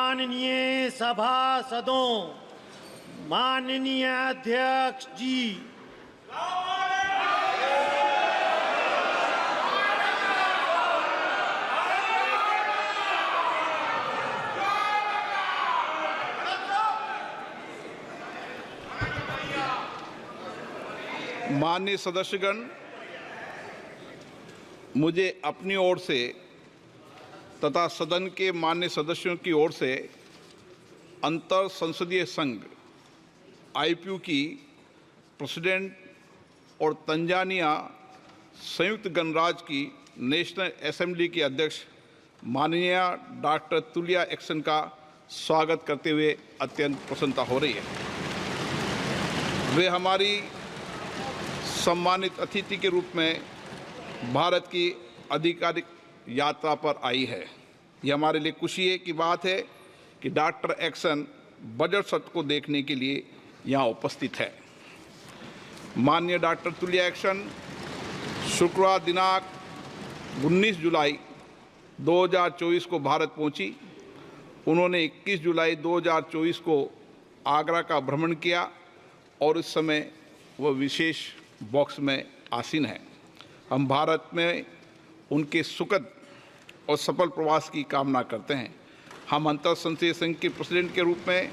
माननीय सभासदों, माननीय अध्यक्ष जी, माननीय सदस्यगण, मुझे अपनी ओर से तथा सदन के माननीय सदस्यों की ओर से अंतर संसदीय संघ आईपीयू की प्रेसिडेंट और तंजानिया संयुक्त गणराज्य की नेशनल असेंबली की अध्यक्ष माननीय डॉक्टर तुलिया एक्सन का स्वागत करते हुए अत्यंत प्रसन्नता हो रही है। वे हमारी सम्मानित अतिथि के रूप में भारत की आधिकारिक यात्रा पर आई है। यह हमारे लिए खुशी की बात है कि डॉक्टर एक्सन बजट सत्र को देखने के लिए यहाँ उपस्थित है। माननीय डॉक्टर तुलिया एक्सन शुक्रवार दिनांक 19 जुलाई 2024 को भारत पहुंची। उन्होंने 21 जुलाई 2024 को आगरा का भ्रमण किया और इस समय वह विशेष बॉक्स में आसीन है। हम भारत में उनके सुखद और सफल प्रवास की कामना करते हैं। हम अंतर संसदीय संघ के प्रेसिडेंट के रूप में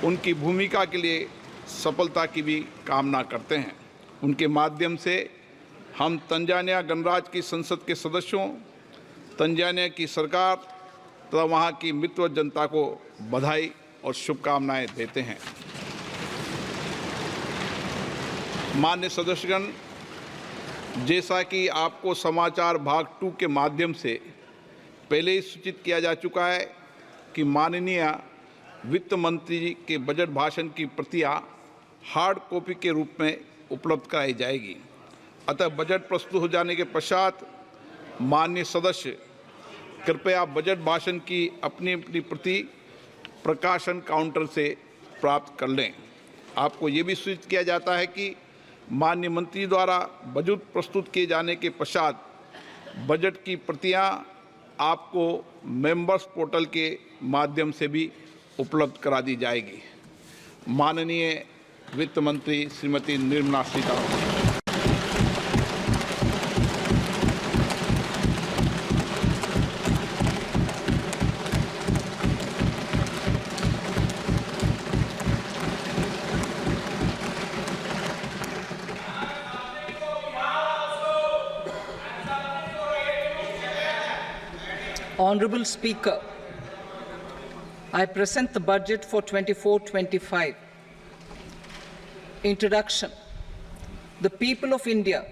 उनकी भूमिका के लिए सफलता की भी कामना करते हैं। उनके माध्यम से हम तंजानिया गणराज्य की संसद के सदस्यों, तंजानिया की सरकार तथा वहाँ की मित्र जनता को बधाई और शुभकामनाएं देते हैं। माननीय सदस्यगण, जैसा कि आपको समाचार भाग 2 के माध्यम से पहले ही सूचित किया जा चुका है कि माननीय वित्त मंत्री जी के बजट भाषण की प्रतियां हार्ड कॉपी के रूप में उपलब्ध कराई जाएगी। अतः बजट प्रस्तुत हो जाने के पश्चात माननीय सदस्य कृपया बजट भाषण की अपनी अपनी प्रति प्रकाशन काउंटर से प्राप्त कर लें। आपको ये भी सूचित किया जाता है कि माननीय मंत्री द्वारा बजट प्रस्तुत किए जाने के पश्चात बजट की प्रतियां आपको मेंबर्स पोर्टल के माध्यम से भी उपलब्ध करा दी जाएगी। माननीय वित्त मंत्री Shrimati Nirmala Sitharaman. Honorable Speaker, I present the budget for 24-25. Introduction. The people of India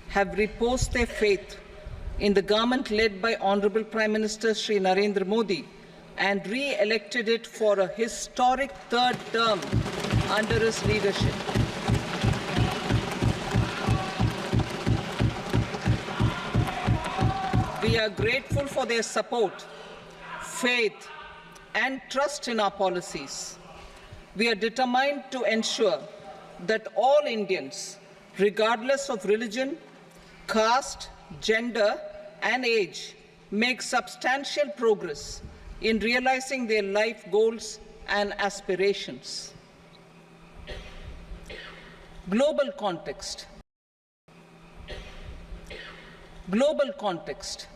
have reposed their faith in the government led by Honorable Prime Minister Shri Narendra Modi and re-elected it for a historic third term under his leadership. We are grateful for their support, faith, and trust in our policies. We are determined to ensure that all Indians, regardless of religion, caste, gender, and age, make substantial progress in realizing their life goals and aspirations. Global context. Global context.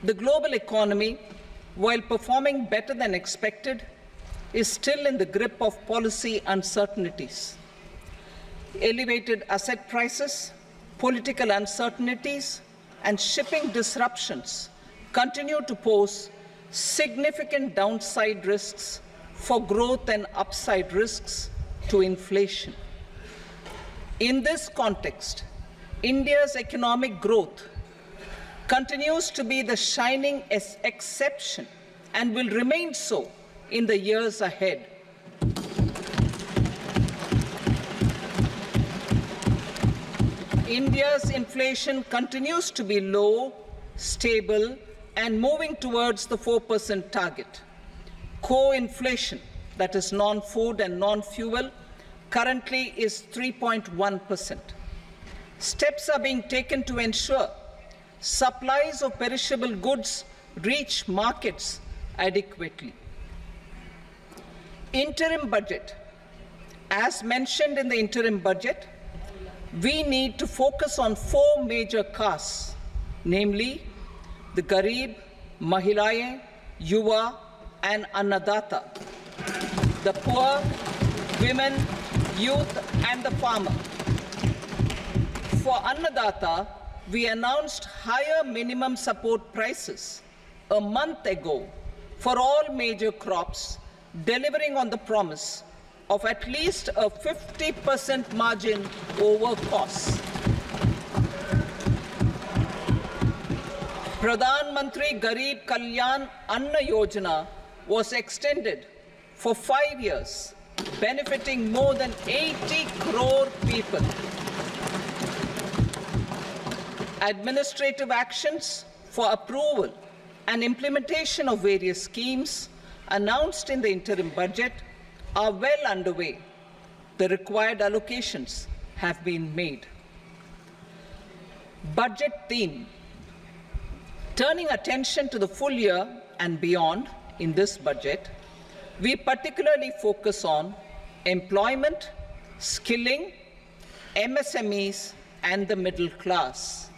The global economy, while performing better than expected, is still in the grip of policy uncertainties. Elevated asset prices, political uncertainties, and shipping disruptions continue to pose significant downside risks for growth and upside risks to inflation. In this context, India's economic growth continues to be the shining exception and will remain so in the years ahead. India's inflation continues to be low, stable, and moving towards the 4% target. Core inflation, that is non-food and non-fuel, currently is 3.1%. Steps are being taken to ensure supplies of perishable goods reach markets adequately. Interim budget. As mentioned in the interim budget, we need to focus on 4 major castes, namely the Garib, Mahilaye, Yuva, and Annadata, the poor, women, youth, and the farmer. For Annadata, we announced higher minimum support prices a month ago for all major crops, delivering on the promise of at least a 50% margin over costs. Pradhan Mantri Garib Kalyan Anna Yojana was extended for 5 years, benefiting more than 80 crore people. Administrative actions for approval and implementation of various schemes announced in the interim budget are well underway. The required allocations have been made. Budget theme. Turning attention to the full year and beyond in this budget, we particularly focus on employment, skilling, MSMEs, and the middle class.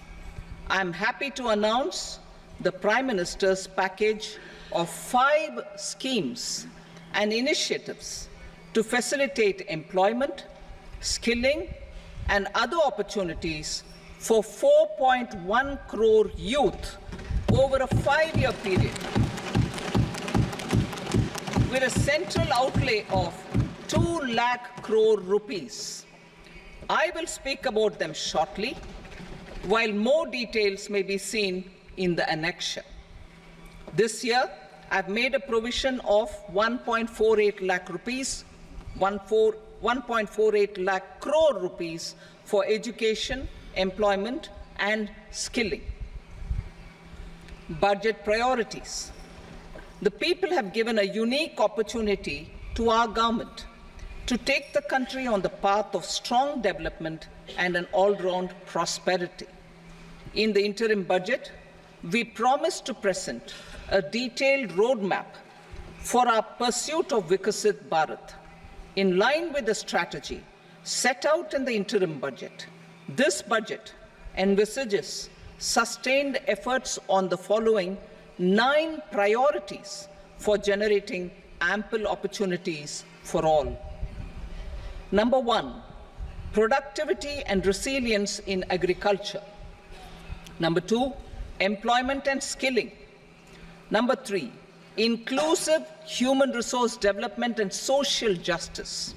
I am happy to announce the Prime Minister's package of 5 schemes and initiatives to facilitate employment, skilling, and other opportunities for 4.1 crore youth over a 5-year period, with a central outlay of 2 lakh crore rupees. I will speak about them shortly, while more details may be seen in the annexure. This year, I've made a provision of 1.48 lakh rupees, 1.48 lakh crore rupees for education, employment, and skilling. Budget priorities. The people have given a unique opportunity to our government to take the country on the path of strong development and an all-round prosperity. In the interim budget, we promised to present a detailed roadmap for our pursuit of Vikasit Bharat. In line with the strategy set out in the interim budget, this budget envisages sustained efforts on the following 9 priorities for generating ample opportunities for all. Number 1, productivity and resilience in agriculture. Number 2, employment and skilling. Number 3, inclusive human resource development and social justice.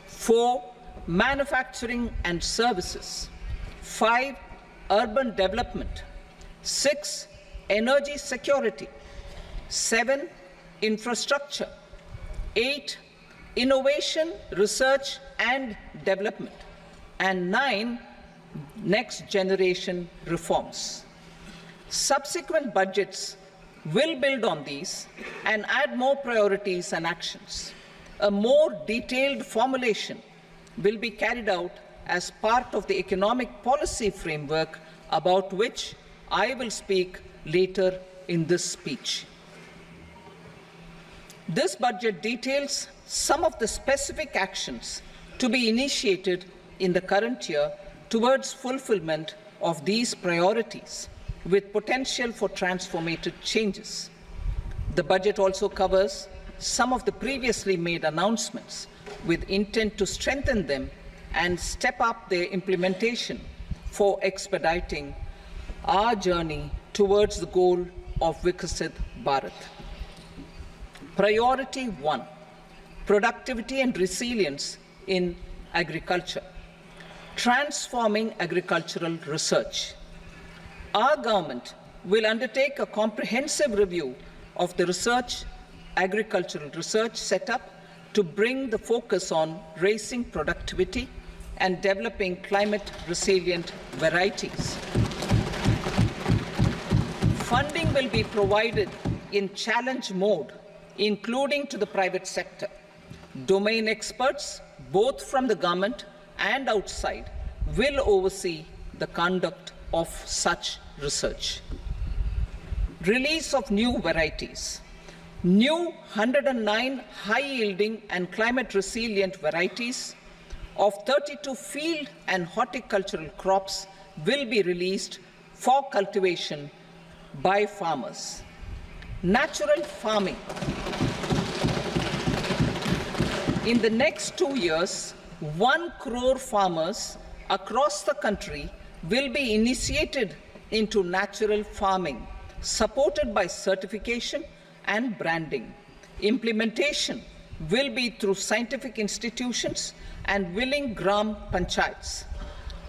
4, manufacturing and services. 5, urban development. 6, energy security. 7, infrastructure. 8, innovation, research and development. And 9, next generation reforms. Subsequent budgets will build on these and add more priorities and actions. A more detailed formulation will be carried out as part of the economic policy framework, about which I will speak later in this speech. This budget details some of the specific actions to be initiated in the current year towards fulfillment of these priorities, with potential for transformative changes. The budget also covers some of the previously made announcements with intent to strengthen them and step up their implementation for expediting our journey towards the goal of Vikasit Bharat. Priority 1, productivity and resilience in agriculture. Transforming agricultural research. Our government will undertake a comprehensive review of the agricultural research setup to bring the focus on raising productivity and developing climate-resilient varieties. Funding will be provided in challenge mode, including to the private sector. Domain experts, both from the government and outside, will oversee the conduct of such research. Release of new varieties. New 109 high-yielding and climate-resilient varieties of 32 field and horticultural crops will be released for cultivation by farmers. Natural farming. In the next 2 years, 1 crore farmers across the country will be initiated into natural farming, supported by certification and branding. Implementation will be through scientific institutions and willing gram panchayats.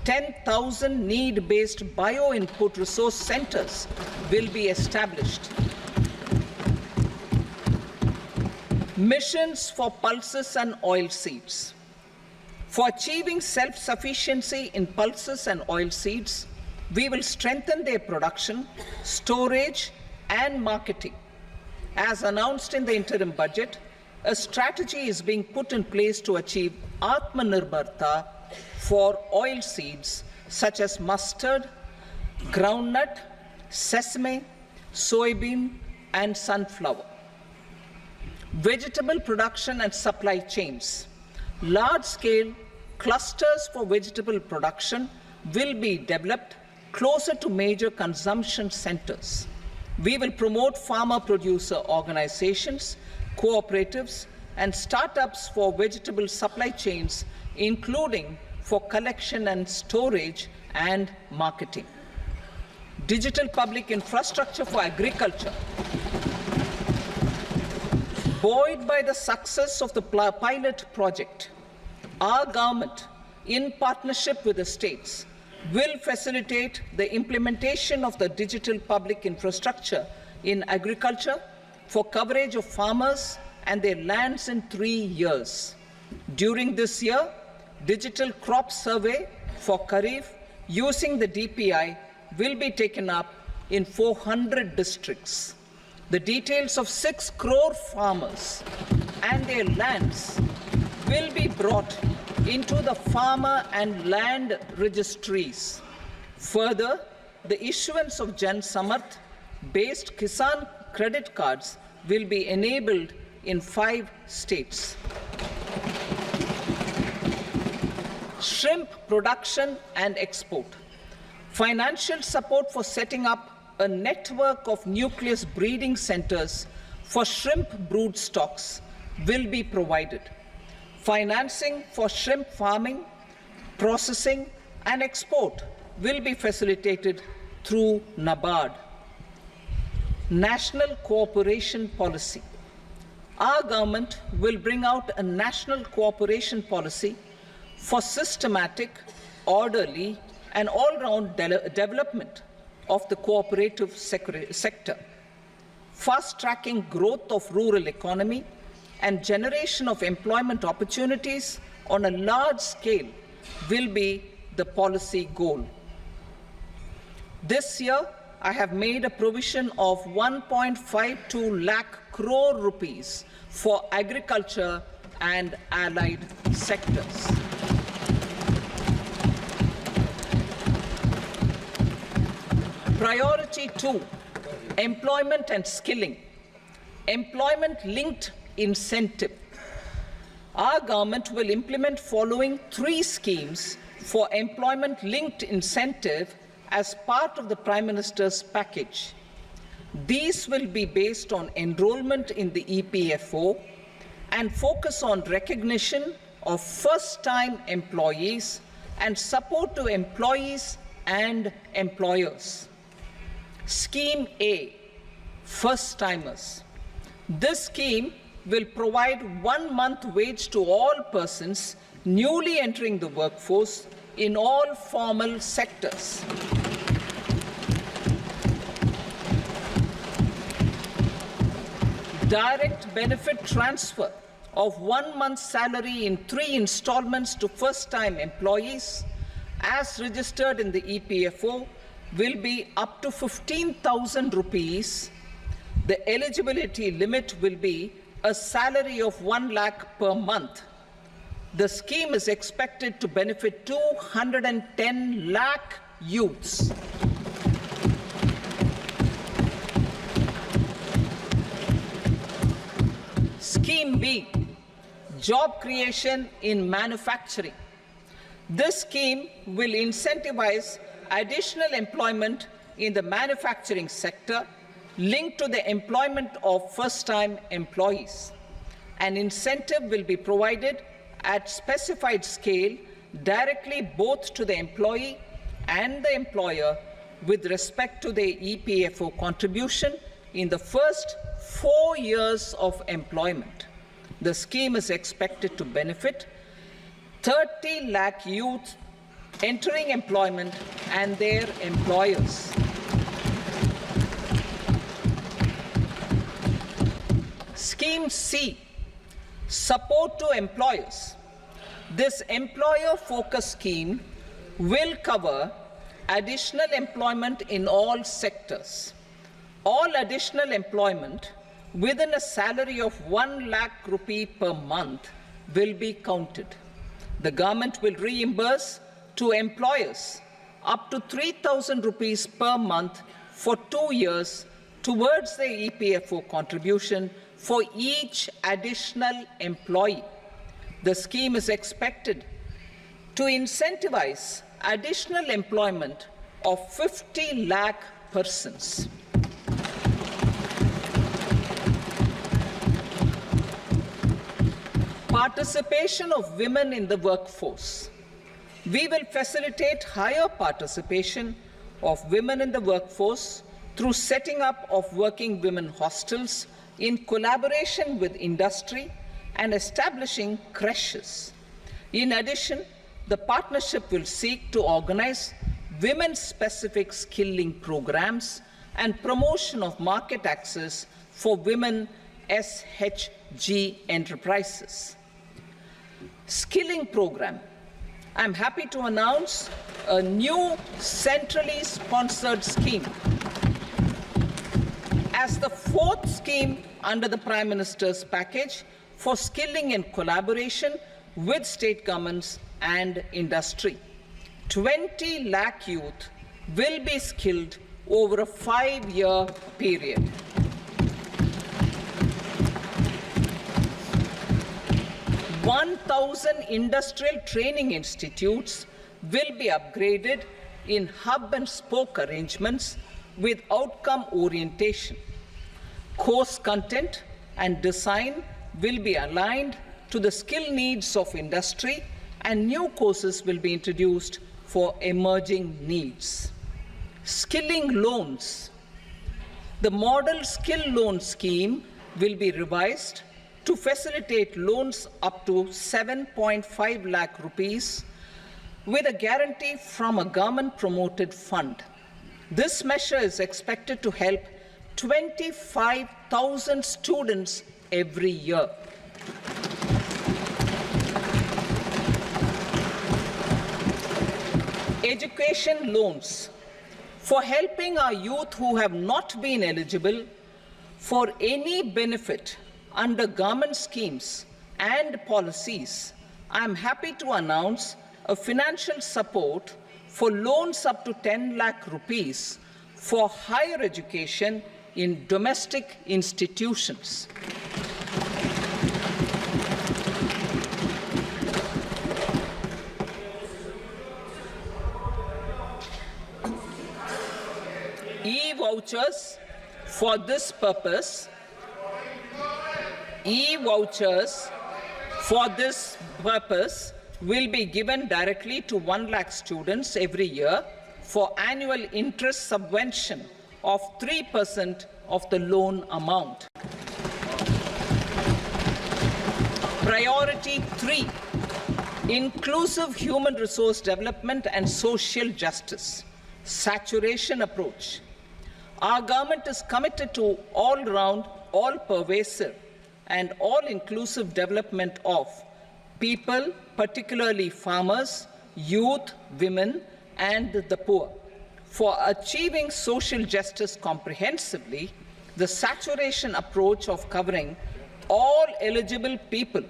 10,000 need-based bio-input resource centers will be established. Missions for pulses and oilseeds. For achieving self-sufficiency in pulses and oilseeds, we will strengthen their production, storage, and marketing. As announced in the interim budget, a strategy is being put in place to achieve Atmanirbharta for oilseeds such as mustard, groundnut, sesame, soybean, and sunflower. Vegetable production and supply chains. Large-scale clusters for vegetable production will be developed closer to major consumption centers. We will promote farmer-producer organizations, cooperatives, and startups for vegetable supply chains, including for collection and storage and marketing. Digital public infrastructure for agriculture. Buoyed by the success of the pilot project, our government, in partnership with the states, will facilitate the implementation of the digital public infrastructure in agriculture for coverage of farmers and their lands in 3 years. During this year, digital crop survey for Kharif using the DPI will be taken up in 400 districts. The details of 6 crore farmers and their lands will be brought into the farmer and land registries. Further, the issuance of Jan Samarth-based Kisan credit cards will be enabled in 5 states. Shrimp production and export. Financial support for setting up a network of nucleus breeding centers for shrimp brood stocks will be provided. Financing for shrimp farming, processing, and export will be facilitated through NABARD. National cooperation policy. Our government will bring out a national cooperation policy for systematic, orderly, and all-round development of the cooperative sector, fast-tracking growth of rural economy and generation of employment opportunities on a large scale will be the policy goal. This year, I have made a provision of 1.52 lakh crore rupees for agriculture and allied sectors. Priority 2, employment and skilling. Employment-linked incentive. Our government will implement following 3 schemes for employment-linked incentive as part of the Prime Minister's package. These will be based on enrollment in the EPFO and focus on recognition of first-time employees and support to employees and employers. Scheme A, first-timers. This scheme will provide 1 month wage to all persons newly entering the workforce in all formal sectors. Direct benefit transfer of 1 month's salary in 3 installments to first-time employees as registered in the EPFO will be up to 15,000 rupees. The eligibility limit will be a salary of 1 lakh per month. The scheme is expected to benefit 210 lakh youths. Scheme B, job creation in manufacturing. This scheme will incentivize additional employment in the manufacturing sector linked to the employment of first-time employees. An incentive will be provided at specified scale directly both to the employee and the employer with respect to the EPFO contribution in the first 4 years of employment. The scheme is expected to benefit 30 lakh youth entering employment and their employers. Scheme C, support to employers. This employer-focused scheme will cover additional employment in all sectors. All additional employment within a salary of 1 lakh rupee per month will be counted. The government will reimburse to employers up to 3,000 rupees per month for 2 years towards the EPFO contribution for each additional employee. The scheme is expected to incentivize additional employment of 50 lakh persons. Participation of women in the workforce. We will facilitate higher participation of women in the workforce through setting up of working women hostels in collaboration with industry and establishing creches. In addition, the partnership will seek to organize women-specific skilling programs and promotion of market access for women SHG enterprises. Skilling program. I'm happy to announce a new centrally sponsored scheme as the fourth scheme under the Prime Minister's package for skilling in collaboration with state governments and industry. 20 lakh youth will be skilled over a 5-year period. $1,000 industrial training institutes will be upgraded in hub and spoke arrangements with outcome orientation. Course content and design will be aligned to the skill needs of industry, and new courses will be introduced for emerging needs. Skilling loans. The model skill loan scheme will be revised to facilitate loans up to 7.5 lakh rupees with a guarantee from a government-promoted fund. This measure is expected to help 25,000 students every year. Education loans. For helping our youth who have not been eligible for any benefit under government schemes and policies, I am happy to announce a financial support for loans up to 10 lakh rupees for higher education in domestic institutions. E-vouchers for this purpose. E-vouchers for this purpose will be given directly to 1 lakh students every year for annual interest subvention of 3% of the loan amount. Priority 3, inclusive human resource development and social justice. Saturation approach. Our government is committed to all-round, all-pervasive and all-inclusive development of people, particularly farmers, youth, women, and the poor. For achieving social justice comprehensively, the saturation approach of covering all eligible people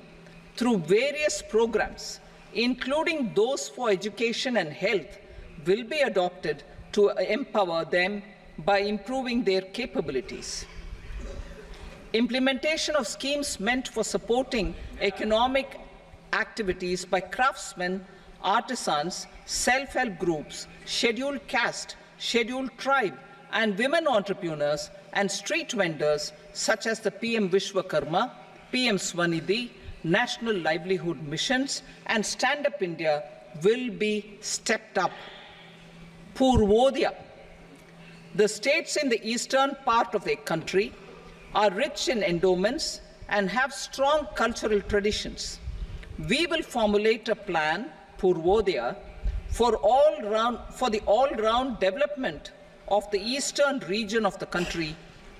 through various programs, including those for education and health, will be adopted to empower them by improving their capabilities. Implementation of schemes meant for supporting economic activities by craftsmen, artisans, self-help groups, scheduled caste, scheduled tribe, and women entrepreneurs and street vendors such as the PM Vishwakarma, PM Swanidhi, National Livelihood Missions, and Stand Up India will be stepped up. Purvodaya. The states in the eastern part of the country are rich in endowments and have strong cultural traditions. We will formulate a plan, Purvodaya, for the all-round development of the eastern region of the country,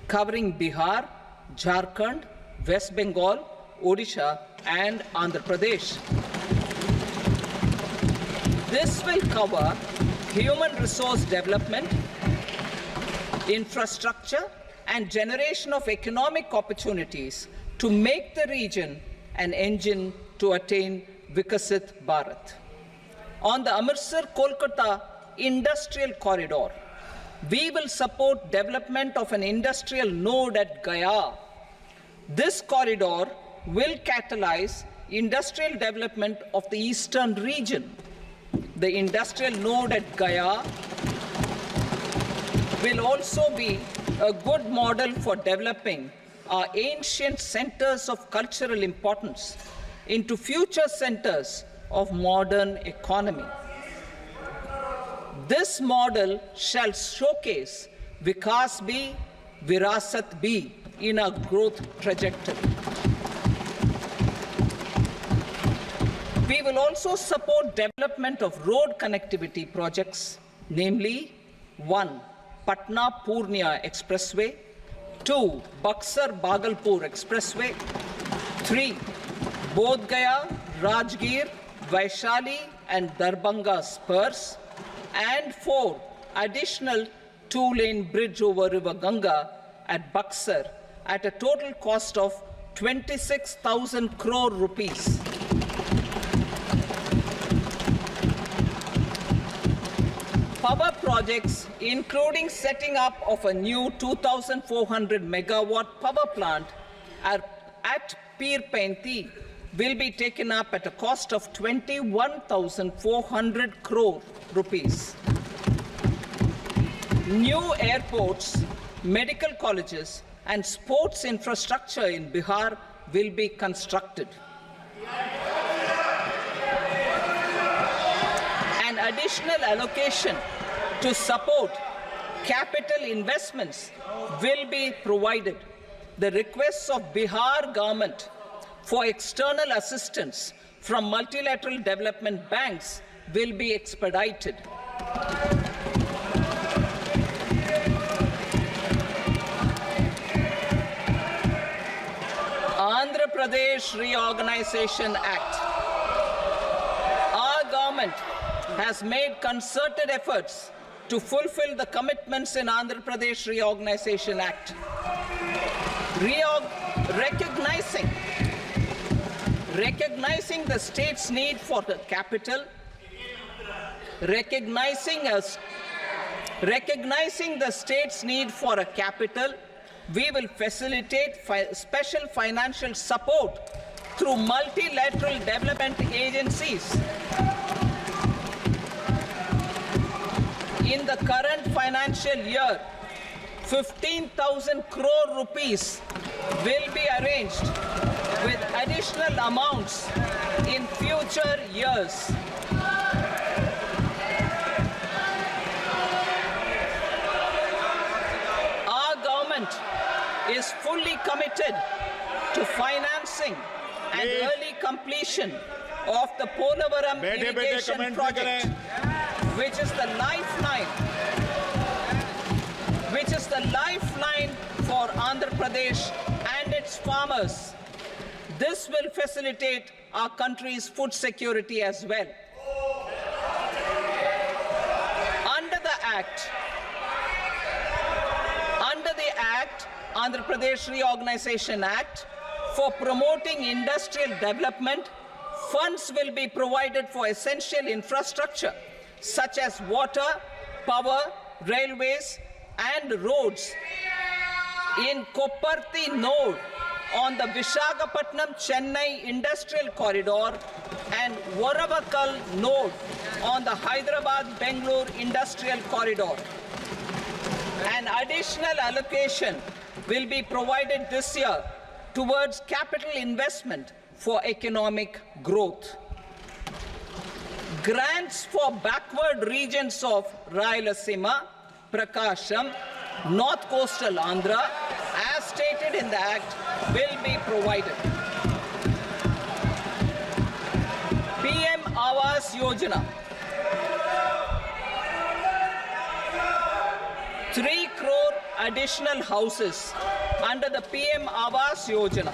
covering Bihar, Jharkhand, West Bengal, Odisha, and Andhra Pradesh. This will cover human resource development, infrastructure, and generation of economic opportunities to make the region an engine to attain Vikasit Bharat. On the Amritsar-Kolkata Industrial Corridor, we will support development of an industrial node at Gaya. This corridor will catalyze industrial development of the eastern region. The industrial node at Gaya will also be a good model for developing our ancient centers of cultural importance into future centers of modern economy. This model shall showcase Vikas B, Virasat B in our growth trajectory. We will also support development of road connectivity projects, namely 1. Patna-Purnia Expressway, 2. Buxar-Bhagalpur Expressway, 3. Bodh Gaya, Rajgir, Vaishali and Darbhanga spurs, and 4. Additional 2-lane bridge over River Ganga at Buxar at a total cost of 26,000 crore rupees. Power projects, including setting up of a new 2,400 megawatt power plant at Pir Painti, will be taken up at a cost of 21,400 crore rupees. New airports, medical colleges, and sports infrastructure in Bihar will be constructed. An additional allocation to support capital investments will be provided. The requests of Bihar government for external assistance from multilateral development banks will be expedited. Andhra Pradesh Reorganization Act. Our government has made concerted efforts to fulfill the commitments in Andhra Pradesh Reorganization Act. Recognizing the state's need for the capital, recognizing the state's need for a capital, we will facilitate special financial support through multilateral development agencies. In the current financial year, 15,000 crore rupees will be arranged with additional amounts in future years. Our government is fully committed to financing and early completion of the Polavaram irrigation project, which is the lifeline for Andhra Pradesh and its farmers. This will facilitate our country's food security as well. Under the Andhra Pradesh Reorganization Act, for promoting industrial development, funds will be provided for essential infrastructure such as water, power, railways, and roads. in Kopparthi node on the Visakhapatnam-Chennai Industrial Corridor and Varavakal node on the Hyderabad-Bangalore Industrial Corridor. An additional allocation will be provided this year towards capital investment for economic growth. Grants for backward regions of Rayalaseema, Prakasham, North Coastal Andhra, as stated in the Act, will be provided. PM Awas Yojana. 3 crore additional houses under the PM Awas Yojana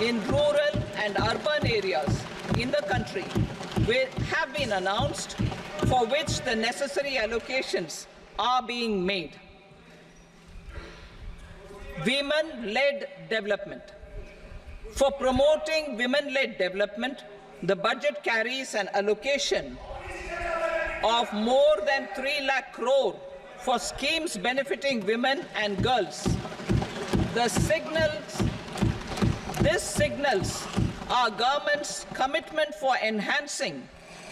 in rural and urban areas in the country have been announced, for which the necessary allocations are being made. Women-led development. For promoting women-led development, the budget carries an allocation of more than 3 lakh crore for schemes benefiting women and girls. This signals our government's commitment for enhancing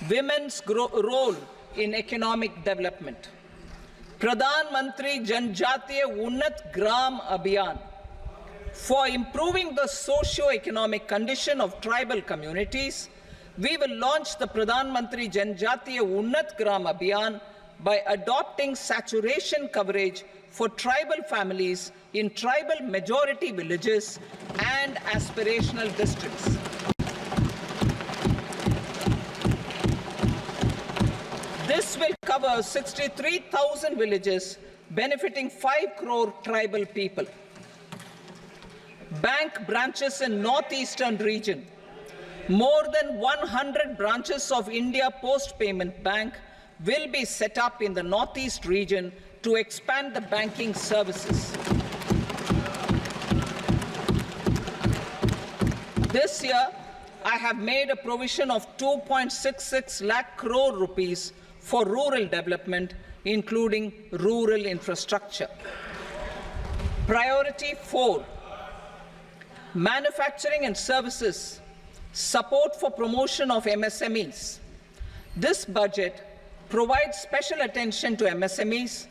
women's role in economic development. Pradhan Mantri Janjatiya Unnat Gram Abhiyan. For improving the socio-economic condition of tribal communities, we will launch the Pradhan Mantri Janjatiya Unnat Gram Abhiyan by adopting saturation coverage for tribal families in tribal majority villages and aspirational districts. This will cover 63,000 villages, benefiting 5 crore tribal people. Bank branches in northeastern region. More than 100 branches of India Post Payment Bank will be set up in the northeast region to expand the banking services. This year, I have made a provision of 2.66 lakh crore rupees for rural development, including rural infrastructure. Priority 4, manufacturing and services, support for promotion of MSMEs. This budget provides special attention to MSMEs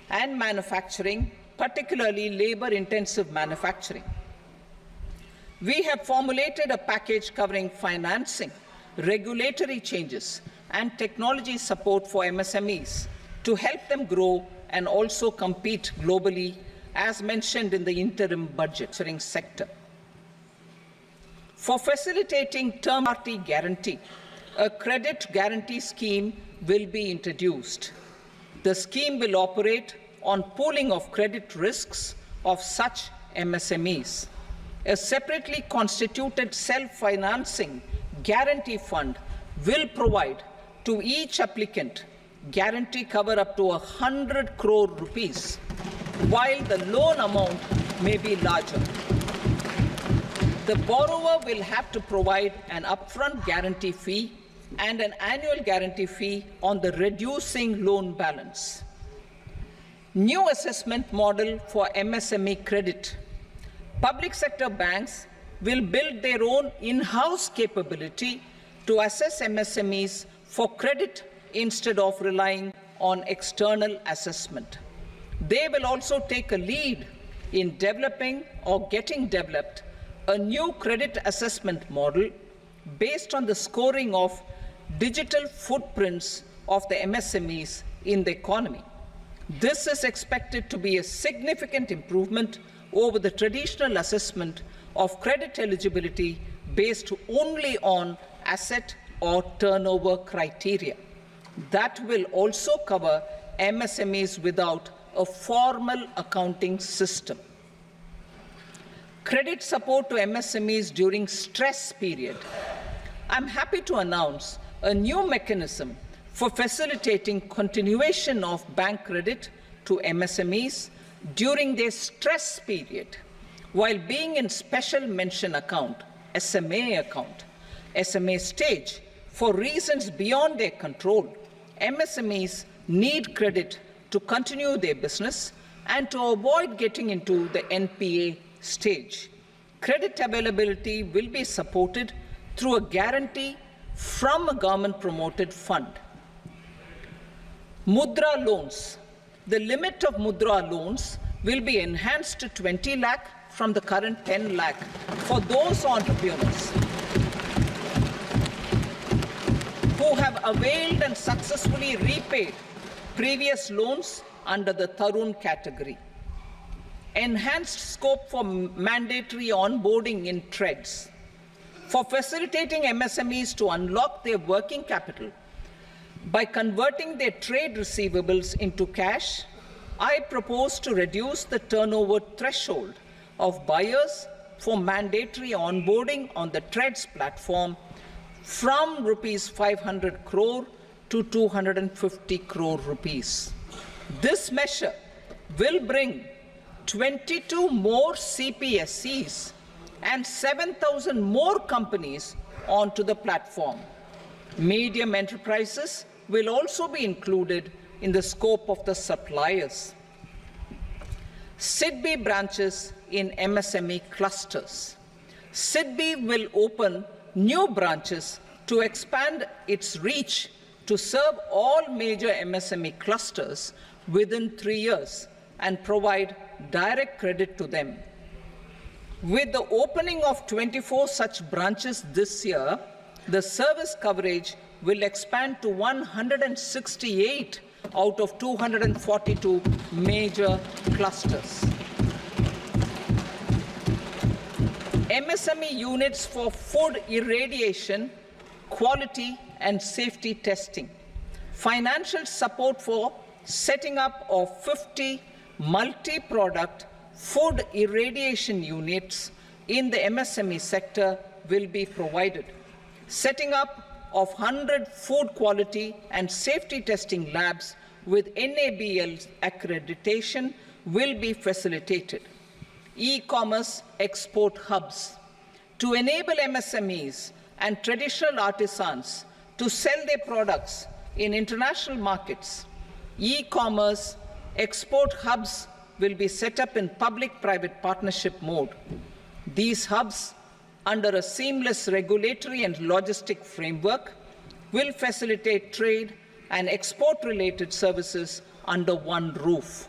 and manufacturing, particularly labor-intensive manufacturing. We have formulated a package covering financing, regulatory changes, and technology support for MSMEs to help them grow and also compete globally, as mentioned in the interim budget sector. For facilitating term party guarantee, a credit guarantee scheme will be introduced. The scheme will operate on pooling of credit risks of such MSMEs. A separately constituted self-financing guarantee fund will provide to each applicant guarantee cover up to 100 crore rupees, while the loan amount may be larger. The borrower will have to provide an upfront guarantee fee and an annual guarantee fee on the reducing loan balance. New assessment model for MSME credit. Public sector banks will build their own in-house capability to assess MSMEs for credit instead of relying on external assessment. They will also take a lead in developing or getting developed a new credit assessment model based on the scoring of digital footprints of the MSMEs in the economy. This is expected to be a significant improvement over the traditional assessment of credit eligibility based only on asset or turnover criteria. That will also cover MSMEs without a formal accounting system. Credit support to MSMEs during stress period. I'm happy to announce a new mechanism for facilitating continuation of bank credit to MSMEs during their stress period while being in special mention account, SMA stage, for reasons beyond their control. MSMEs need credit to continue their business, and to avoid getting into the NPA stage. Credit availability will be supported through a guarantee from a government-promoted fund. Mudra loans. The limit of Mudra loans will be enhanced to 20 lakh from the current 10 lakh for those entrepreneurs who have availed and successfully repaid previous loans under the Tarun category. Enhanced scope for mandatory onboarding in trades. For facilitating MSMEs to unlock their working capital by converting their trade receivables into cash, I propose to reduce the turnover threshold of buyers for mandatory onboarding on the trades platform from rupees 500 crore to 250 crore rupees. This measure will bring 22 more CPSCs and 7,000 more companies onto the platform. Medium enterprises will also be included in the scope of the suppliers. SHREE branches in MSME clusters. SHREE will open new branches to expand its reach to serve all major MSME clusters within 3 years and provide direct credit to them. With the opening of 24 such branches this year, the service coverage will expand to 168 out of 242 major clusters. MSME units for food irradiation, quality and safety testing. Financial support for setting up of 50 multi-product food irradiation units in the MSME sector will be provided. Setting up of 100 food quality and safety testing labs with NABL accreditation will be facilitated. E-commerce export hubs. To enable MSMEs and traditional artisans to sell their products in international markets, e-commerce export hubs will be set up in public-private partnership mode. These hubs, under a seamless regulatory and logistic framework, will facilitate trade and export-related services under one roof.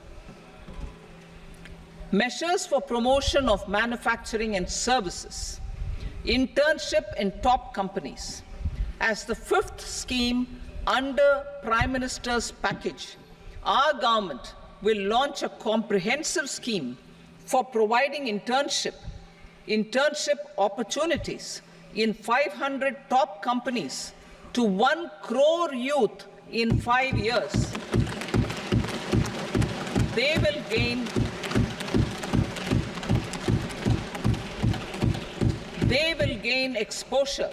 Measures for promotion of manufacturing and services. Internship in top companies. As the fifth scheme under Prime Minister's package, our government will launch a comprehensive scheme for providing internship opportunities in 500 top companies to 1 crore youth in 5 years. They will gain exposure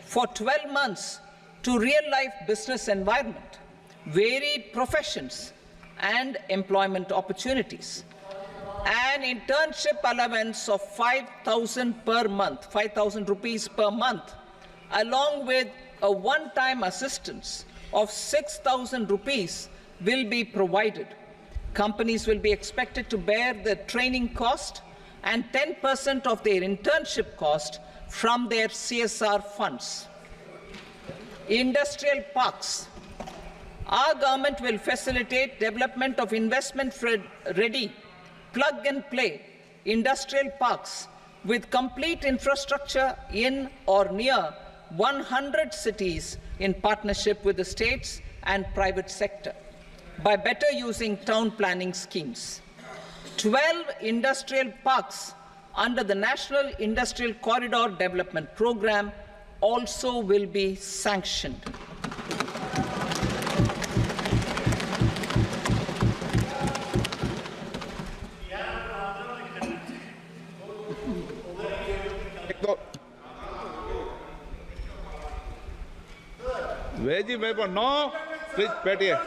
for 12 months to real-life business environment, varied professions, and employment opportunities. An internship allowance of 5,000 per month, 5,000 rupees per month, along with a one-time assistance of 6,000 rupees will be provided. Companies will be expected to bear the training cost and 10% of their internship cost from their CSR funds. Industrial parks. Our government will facilitate development of investment-ready, plug-and-play industrial parks with complete infrastructure in or near 100 cities in partnership with the states and private sector by better using town planning schemes. 12 industrial parks under the National Industrial Corridor Development Program also will be sanctioned. Veggie paper, no. Please, बैठिए.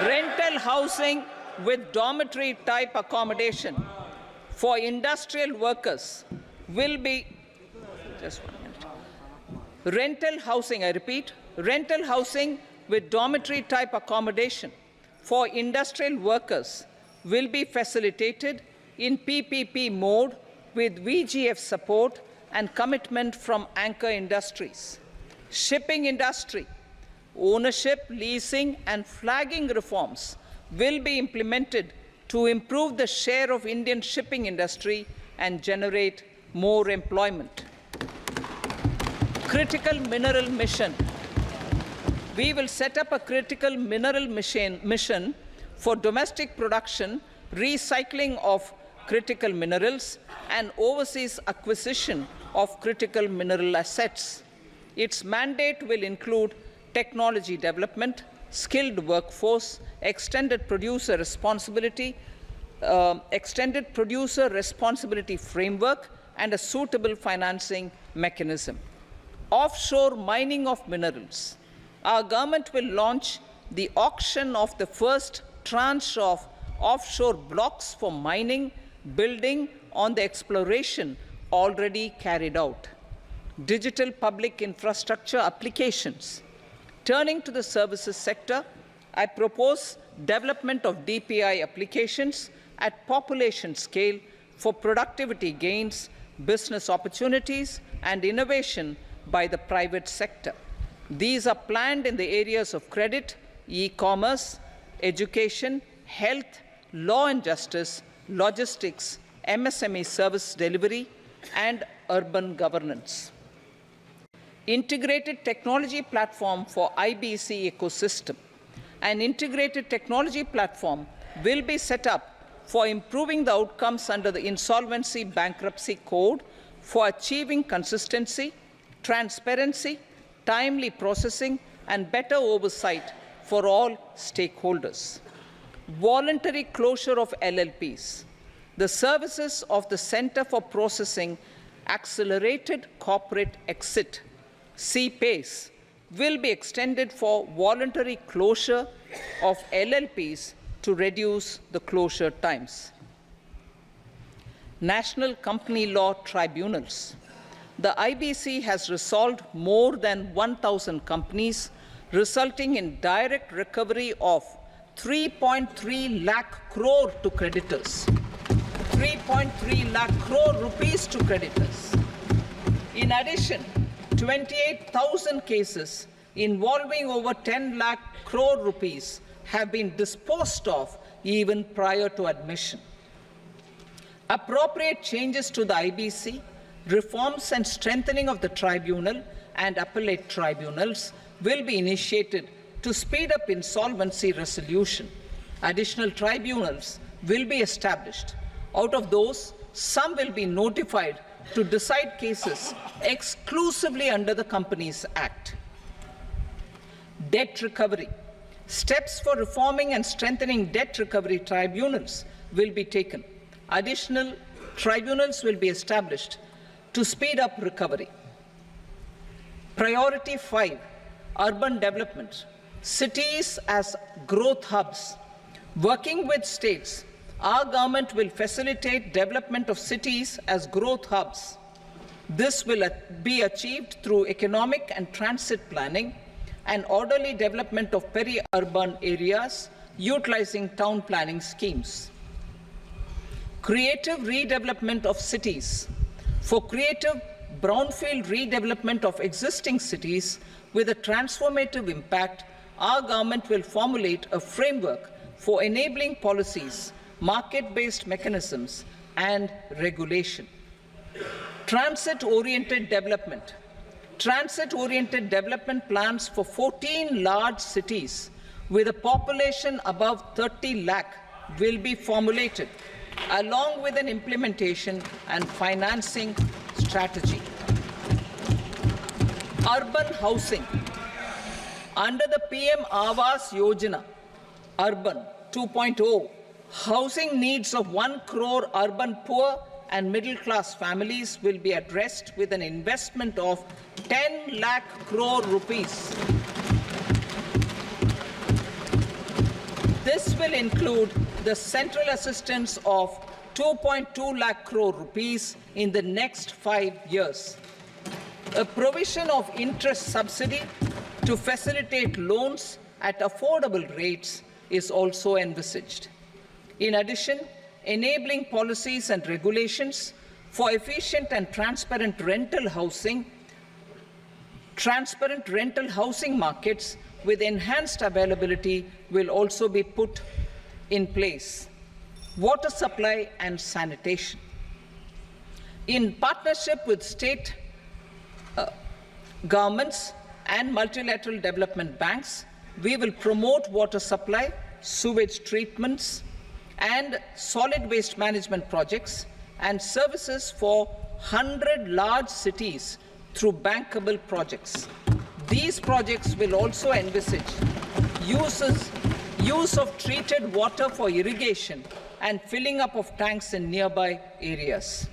Rental housing with dormitory type accommodation for industrial workers will be, just 1 minute, Rental housing, I repeat, rental housing with dormitory type accommodation for industrial workers will be facilitated in PPP mode with VGF support and commitment from anchor industries. Shipping industry, ownership, leasing and flagging reforms will be implemented to improve the share of Indian shipping industry and generate more employment. Critical mineral mission. We will set up a critical mineral mission for domestic production, recycling of critical minerals, and overseas acquisition of critical mineral assets. Its mandate will include technology development, skilled workforce, extended producer responsibility framework, and a suitable financing mechanism. Offshore mining of minerals. Our government will launch the auction of the first tranche of offshore blocks for mining, building on the exploration already carried out. Digital public infrastructure applications. Turning to the services sector, I propose development of DPI applications at population scale for productivity gains, business opportunities, and innovation by the private sector. These are planned in the areas of credit, e-commerce, education, health, law and justice, logistics, MSME service delivery, and urban governance. Integrated technology platform for IBC ecosystem. An integrated technology platform will be set up for improving the outcomes under the Insolvency Bankruptcy Code for achieving consistency, transparency, timely processing, and better oversight for all stakeholders. Voluntary closure of LLPs. The services of the Center for Processing Accelerated Corporate Exit, CPACE, will be extended for voluntary closure of LLPs to reduce the closure times. National Company Law Tribunals. The IBC has resolved more than 1,000 companies, resulting in direct recovery of 3.3 lakh crore to creditors. 3.3 lakh crore rupees to creditors. In addition, 28,000 cases involving over 10 lakh crore rupees have been disposed of even prior to admission. Appropriate changes to the IBC, reforms and strengthening of the tribunal and appellate tribunals will be initiated to speed up insolvency resolution. Additional tribunals will be established. Out of those, some will be notified to decide cases exclusively under the Companies Act. Debt recovery. Steps for reforming and strengthening debt recovery tribunals will be taken. Additional tribunals will be established to speed up recovery. Priority 5, urban development. Cities as growth hubs. Working with states, our government will facilitate development of cities as growth hubs. This will be achieved through economic and transit planning and orderly development of peri-urban areas utilizing town planning schemes. Creative redevelopment of cities. For creative brownfield redevelopment of existing cities with a transformative impact, our government will formulate a framework for enabling policies, market-based mechanisms, and regulation. Transit-oriented development. Transit-oriented development plans for 14 large cities with a population above 30 lakh will be formulated, along with an implementation and financing strategy. Urban housing. Under the PM Awas Yojana, Urban 2.0, housing needs of 1 crore urban poor and middle-class families will be addressed with an investment of 10 lakh crore rupees. This will include the central assistance of 2.2 lakh crore rupees in the next 5 years. A provision of interest subsidy to facilitate loans at affordable rates is also envisaged. In addition, enabling policies and regulations for efficient and transparent rental housing markets with enhanced availability will also be put in place. Water supply and sanitation. In partnership with state governments and multilateral development banks, we will promote water supply, sewage treatments, and solid waste management projects and services for 100 large cities through bankable projects. These projects will also envisage use of treated water for irrigation and filling up of tanks in nearby areas.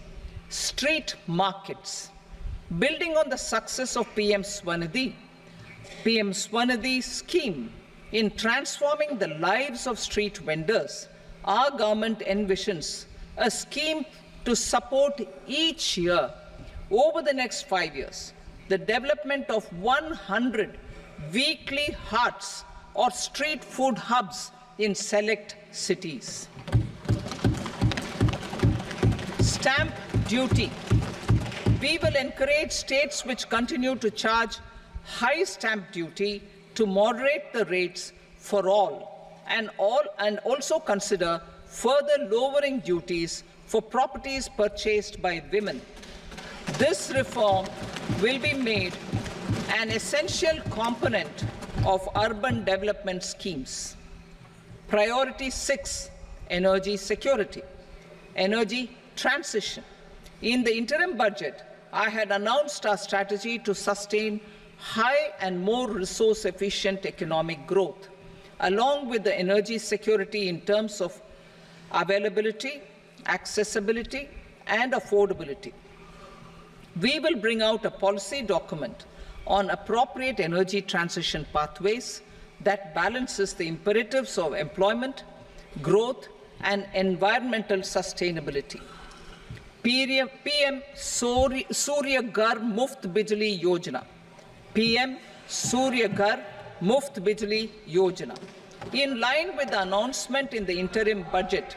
Street markets. Building on the success of PM Swanidhi scheme in transforming the lives of street vendors, our government envisions a scheme to support each year over the next 5 years the development of 100 weekly hearts or street food hubs in select cities. Stamp duty. We will encourage states which continue to charge high stamp duty to moderate the rates for all and also consider further lowering duties for properties purchased by women. This reform will be made an essential component of urban development schemes. Priority 6, energy security, energy transition. In the interim budget, I had announced our strategy to sustain high and more resource-efficient economic growth, along with the energy security in terms of availability, accessibility, and affordability. We will bring out a policy document on appropriate energy transition pathways that balances the imperatives of employment, growth, and environmental sustainability. PM Surya Ghar Muft Bijli Yojana. PM Surya Ghar Muft Bijli Yojana. In line with the announcement in the interim budget,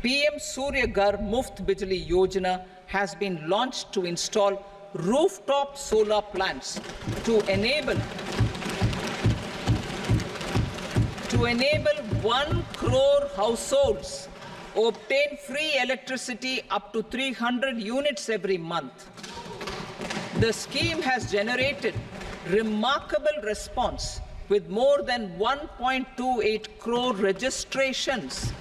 PM Surya Ghar Muft Bijli Yojana has been launched to install rooftop solar plants to enable 1 crore households obtain free electricity up to 300 units every month. The scheme has generated remarkable response with more than 1.28 crore registrations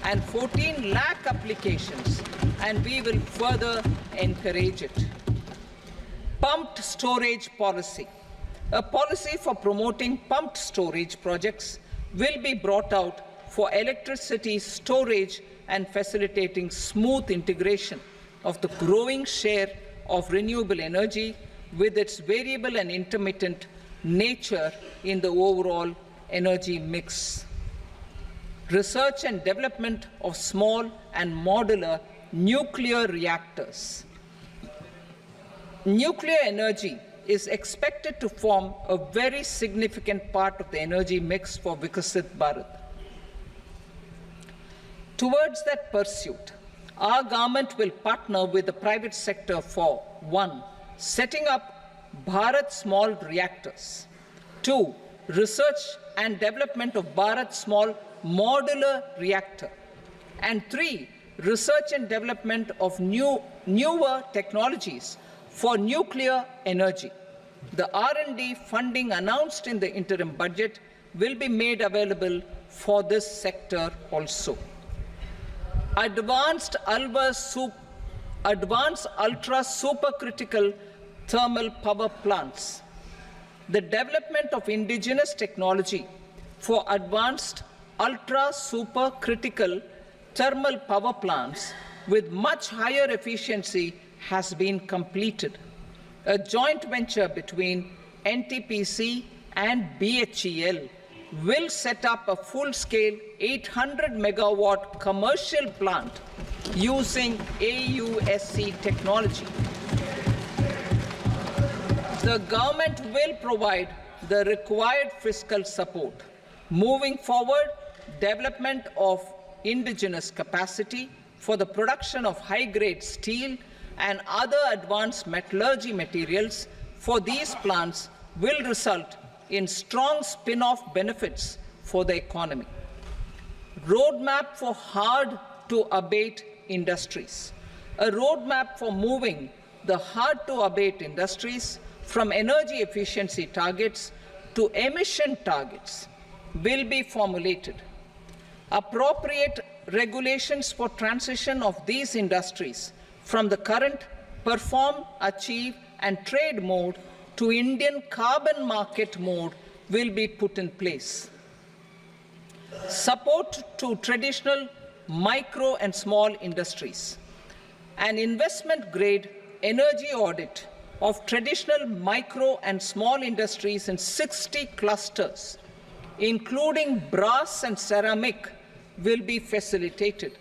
and 14 lakh applications, and we will further encourage it. Pumped storage policy. A policy for promoting pumped storage projects will be brought out for electricity storage and facilitating smooth integration of the growing share of renewable energy with its variable and intermittent nature in the overall energy mix. Research and development of small and modular nuclear reactors. Nuclear energy is expected to form a very significant part of the energy mix for Vikasit Bharat. Towards that pursuit, our government will partner with the private sector for 1. Setting up Bharat Small Reactors, 2. Research and development of Bharat Small Modular Reactor, and 3. Research and development of newer technologies for nuclear energy. The R&D funding announced in the interim budget will be made available for this sector also. Advanced ultra supercritical thermal power plants. The development of indigenous technology for advanced ultra supercritical thermal power plants with much higher efficiency has been completed. A joint venture between NTPC and BHEL will set up a full-scale 800 megawatt commercial plant using AUSC technology. The government will provide the required fiscal support. Moving forward, development of indigenous capacity for the production of high-grade steel and other advanced metallurgy materials for these plants will result in strong spin-off benefits for the economy. Roadmap for hard-to-abate industries. A roadmap for moving the hard-to-abate industries from energy efficiency targets to emission targets will be formulated. Appropriate regulations for transition of these industries from the current perform, achieve, and trade mode to Indian carbon market mode will be put in place. Support to traditional micro and small industries. An investment-grade energy audit of traditional micro and small industries in 60 clusters, including brass and ceramic, will be facilitated.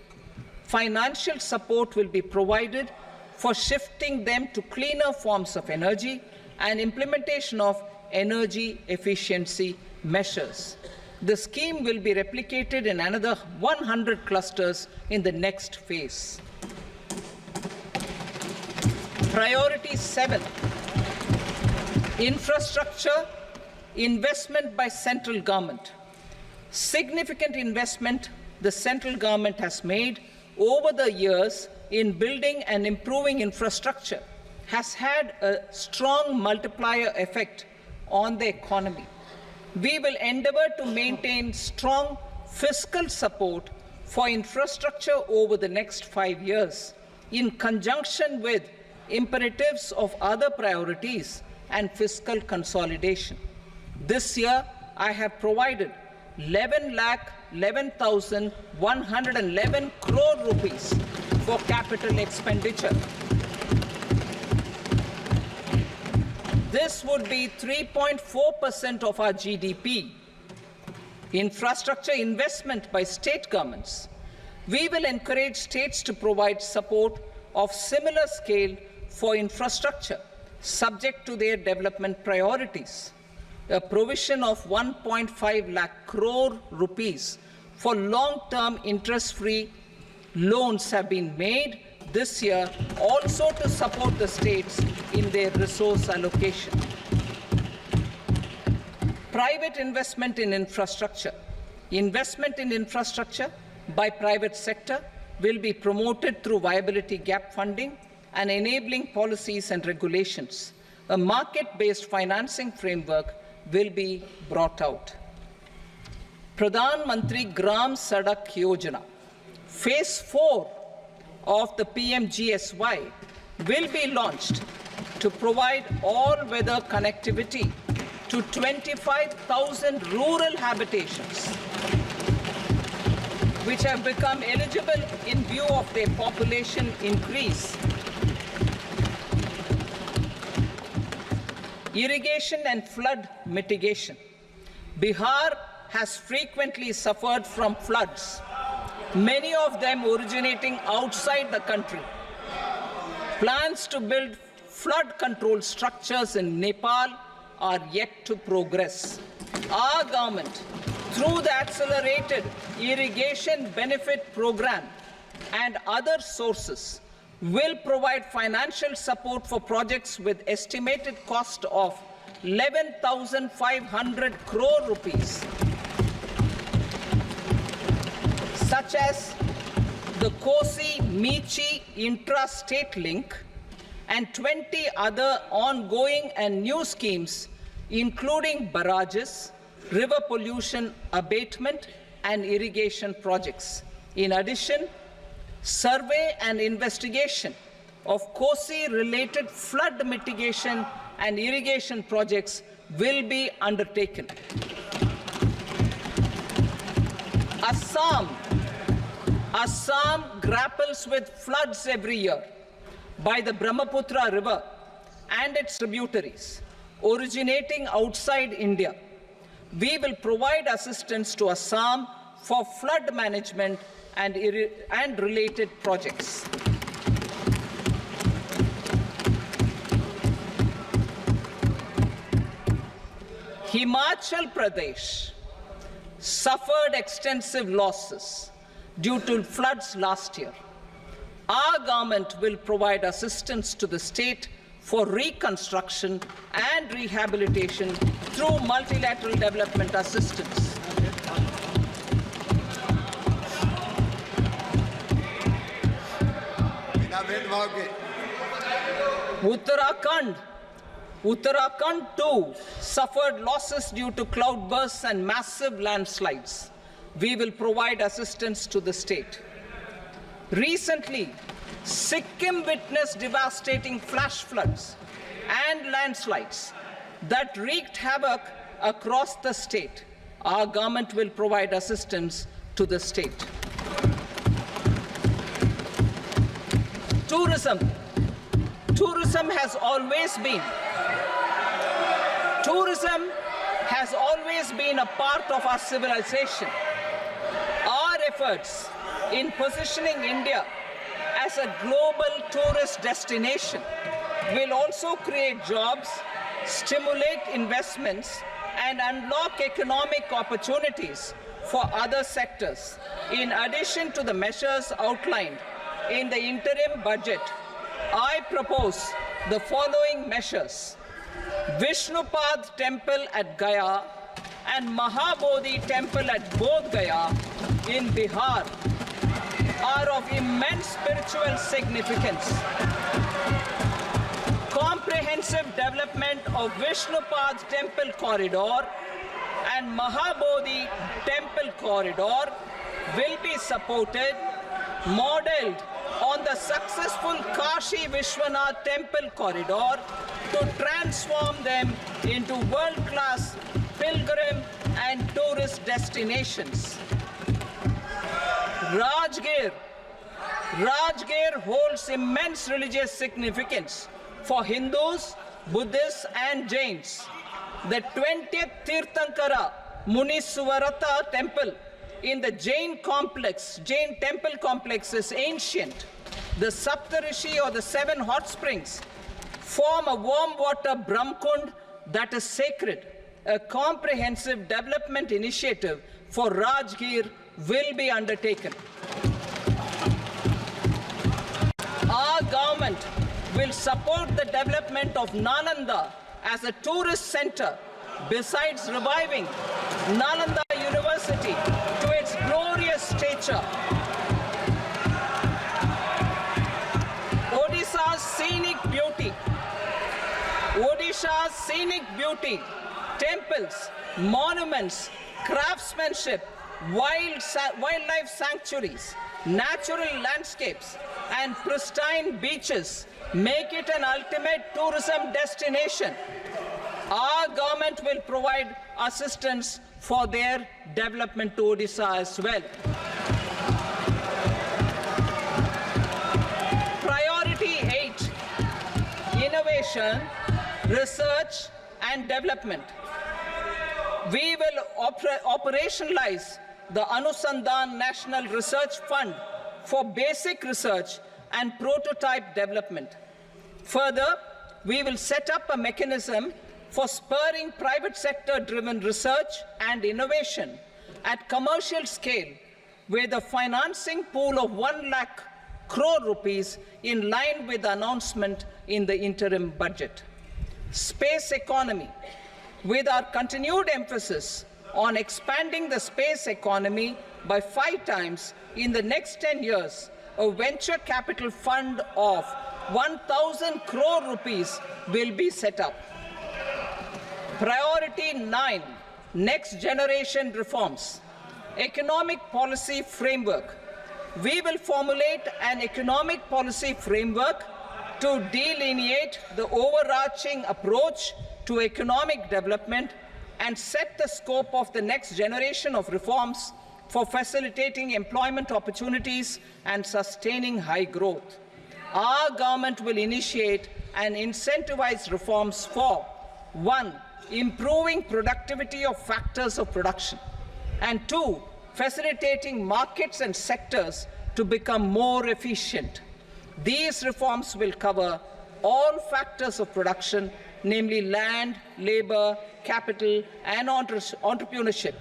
Financial support will be provided for shifting them to cleaner forms of energy and implementation of energy efficiency measures. The scheme will be replicated in another 100 clusters in the next phase. Priority 7, infrastructure investment by central government. Significant investment the central government has made over the years in building and improving infrastructure has had a strong multiplier effect on the economy. We will endeavor to maintain strong fiscal support for infrastructure over the next 5 years in conjunction with imperatives of other priorities and fiscal consolidation. This year, I have provided 11,11,111 crore rupees for capital expenditure. This would be 3.4% of our GDP. Infrastructure investment by state governments. We will encourage states to provide support of similar scale for infrastructure, subject to their development priorities. A provision of 1.5 lakh crore rupees for long-term interest-free loans have been made this year also to support the states in their resource allocation. Private investment in infrastructure. Investment in infrastructure by private sector will be promoted through viability gap funding and enabling policies and regulations. A market-based financing framework will be brought out. Pradhan Mantri Gram Sadak Yojana, Phase 4 of the PMGSY will be launched to provide all-weather connectivity to 25,000 rural habitations, which have become eligible in view of their population increase. Irrigation and flood mitigation. Bihar has frequently suffered from floods, many of them originating outside the country. Plans to build flood control structures in Nepal are yet to progress. Our government, through the Accelerated Irrigation Benefit Program and other sources, will provide financial support for projects with estimated cost of 11,500 crore rupees, such as the Kosi-Michi intra-state link and 20 other ongoing and new schemes, including barrages, river pollution abatement, and irrigation projects. In addition, survey and investigation of Kosi-related flood mitigation and irrigation projects will be undertaken. Assam grapples with floods every year by the Brahmaputra River and its tributaries originating outside India. We will provide assistance to Assam for flood management and related projects. Himachal Pradesh suffered extensive losses due to floods last year. Our government will provide assistance to the state for reconstruction and rehabilitation through multilateral development assistance. Uttarakhand too suffered losses due to cloudbursts and massive landslides. We will provide assistance to the state. Recently, Sikkim witnessed devastating flash floods and landslides that wreaked havoc across the state. Our government will provide assistance to the state. Tourism has always been a part of our civilization. Our efforts in positioning India as a global tourist destination will also create jobs, stimulate investments, and unlock economic opportunities for other sectors. In addition to the measures outlined in the interim budget, I propose the following measures. Vishnupad Temple at Gaya and Mahabodhi Temple at Bodh Gaya in Bihar are of immense spiritual significance. Comprehensive development of Vishnupad Temple Corridor and Mahabodhi Temple Corridor will be supported, modeled on the successful Kashi Vishwanath Temple Corridor to transform them into world-class pilgrim and tourist destinations. Rajgir holds immense religious significance for Hindus, Buddhists, and Jains. The 20th Tirthankara Muniswarata Temple in the Jain temple complex is ancient. The Saptarishi, or the 7 hot springs, form a warm water Brahmkund that is sacred. A comprehensive development initiative for Rajgir will be undertaken. Our government will support the development of Nalanda as a tourist center, besides reviving Nalanda University to its glorious stature. Odisha's scenic beauty, temples, monuments, craftsmanship, wildlife sanctuaries, natural landscapes, and pristine beaches make it an ultimate tourism destination. Our government will provide assistance for their development to Odisha as well. Priority 8, innovation, research and development. We will operationalize the Anusandhan National Research Fund for basic research and prototype development. Further, we will set up a mechanism for spurring private sector-driven research and innovation at commercial scale, with a financing pool of 1 lakh crore rupees in line with the announcement in the interim budget. Space economy. With our continued emphasis on expanding the space economy by 5 times in the next 10 years, a venture capital fund of 1,000 crore rupees will be set up. Priority 9, next generation reforms. Economic policy framework. We will formulate an economic policy framework to delineate the overarching approach to economic development and set the scope of the next generation of reforms for facilitating employment opportunities and sustaining high growth. Our government will initiate and incentivize reforms for 1. Improving productivity of factors of production, and 2. facilitating markets and sectors to become more efficient. These reforms will cover all factors of production, namely land, labor, capital, and entrepreneurship,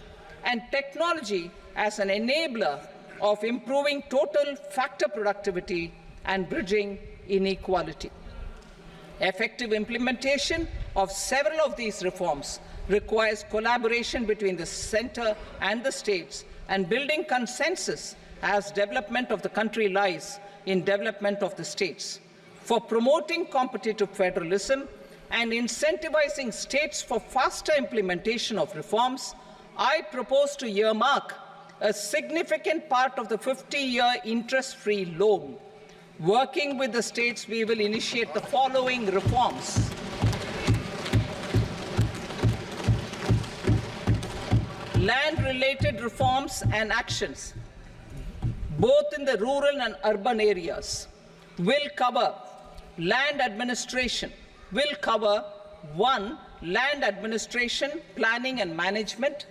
and technology as an enabler of improving total factor productivity and bridging inequality. Effective implementation of several of these reforms requires collaboration between the center and the states and building consensus as development of the country lies in development of the states. For promoting competitive federalism and incentivizing states for faster implementation of reforms, I propose to earmark a significant part of the 50-year interest-free loan. Working with the states, we will initiate the following reforms. Land-related reforms and actions, both in the rural and urban areas, will cover land administration, will cover 1. Land administration, planning and management,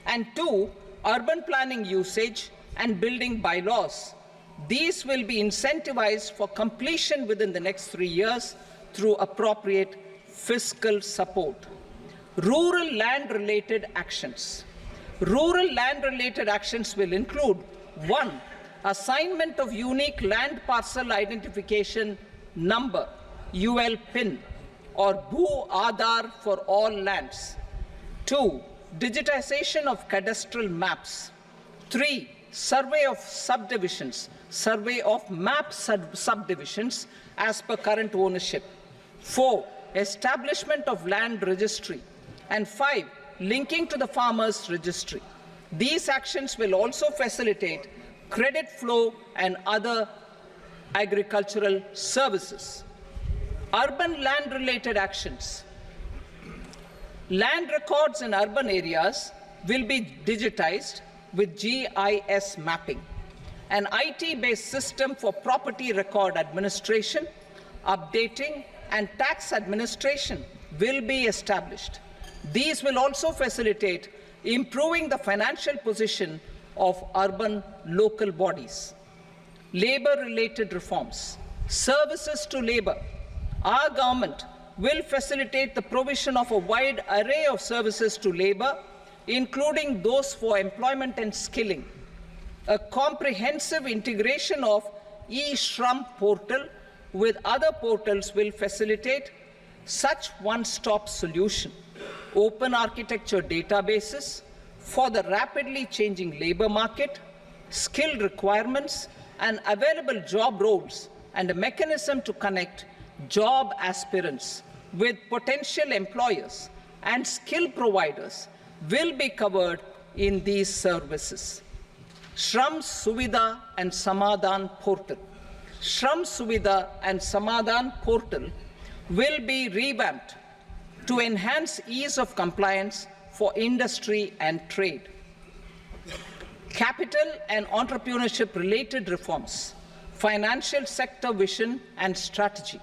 and 2. Urban planning usage and building bylaws. These will be incentivized for completion within the next 3 years through appropriate fiscal support. Rural land-related actions. Rural land-related actions will include 1. Assignment of unique land parcel identification number, UL PIN, or Bhu Aadhaar for all lands. 2. Digitization of cadastral maps. 3. Survey of subdivisions, survey of map subdivisions as per current ownership. 4. Establishment of land registry. And 5. Linking to the farmers registry. These actions will also facilitate credit flow and other agricultural services. Urban land-related actions. Land records in urban areas will be digitized with GIS mapping. An IT-based system for property record administration, updating, and tax administration will be established. These will also facilitate improving the financial position of urban local bodies. Labor-related reforms. Services to labor. Our government will facilitate the provision of a wide array of services to labor, including those for employment and skilling. A comprehensive integration of eShREE portal with other portals will facilitate such one-stop solution. Open architecture databases for the rapidly changing labor market, skill requirements, and available job roles, and a mechanism to connect job aspirants with potential employers and skill providers will be covered in these services. Shram Suvidha and Samadhan portal. Shram Suvidha and Samadhan portal will be revamped to enhance ease of compliance for industry and trade. Capital and entrepreneurship-related reforms, financial sector vision and strategy.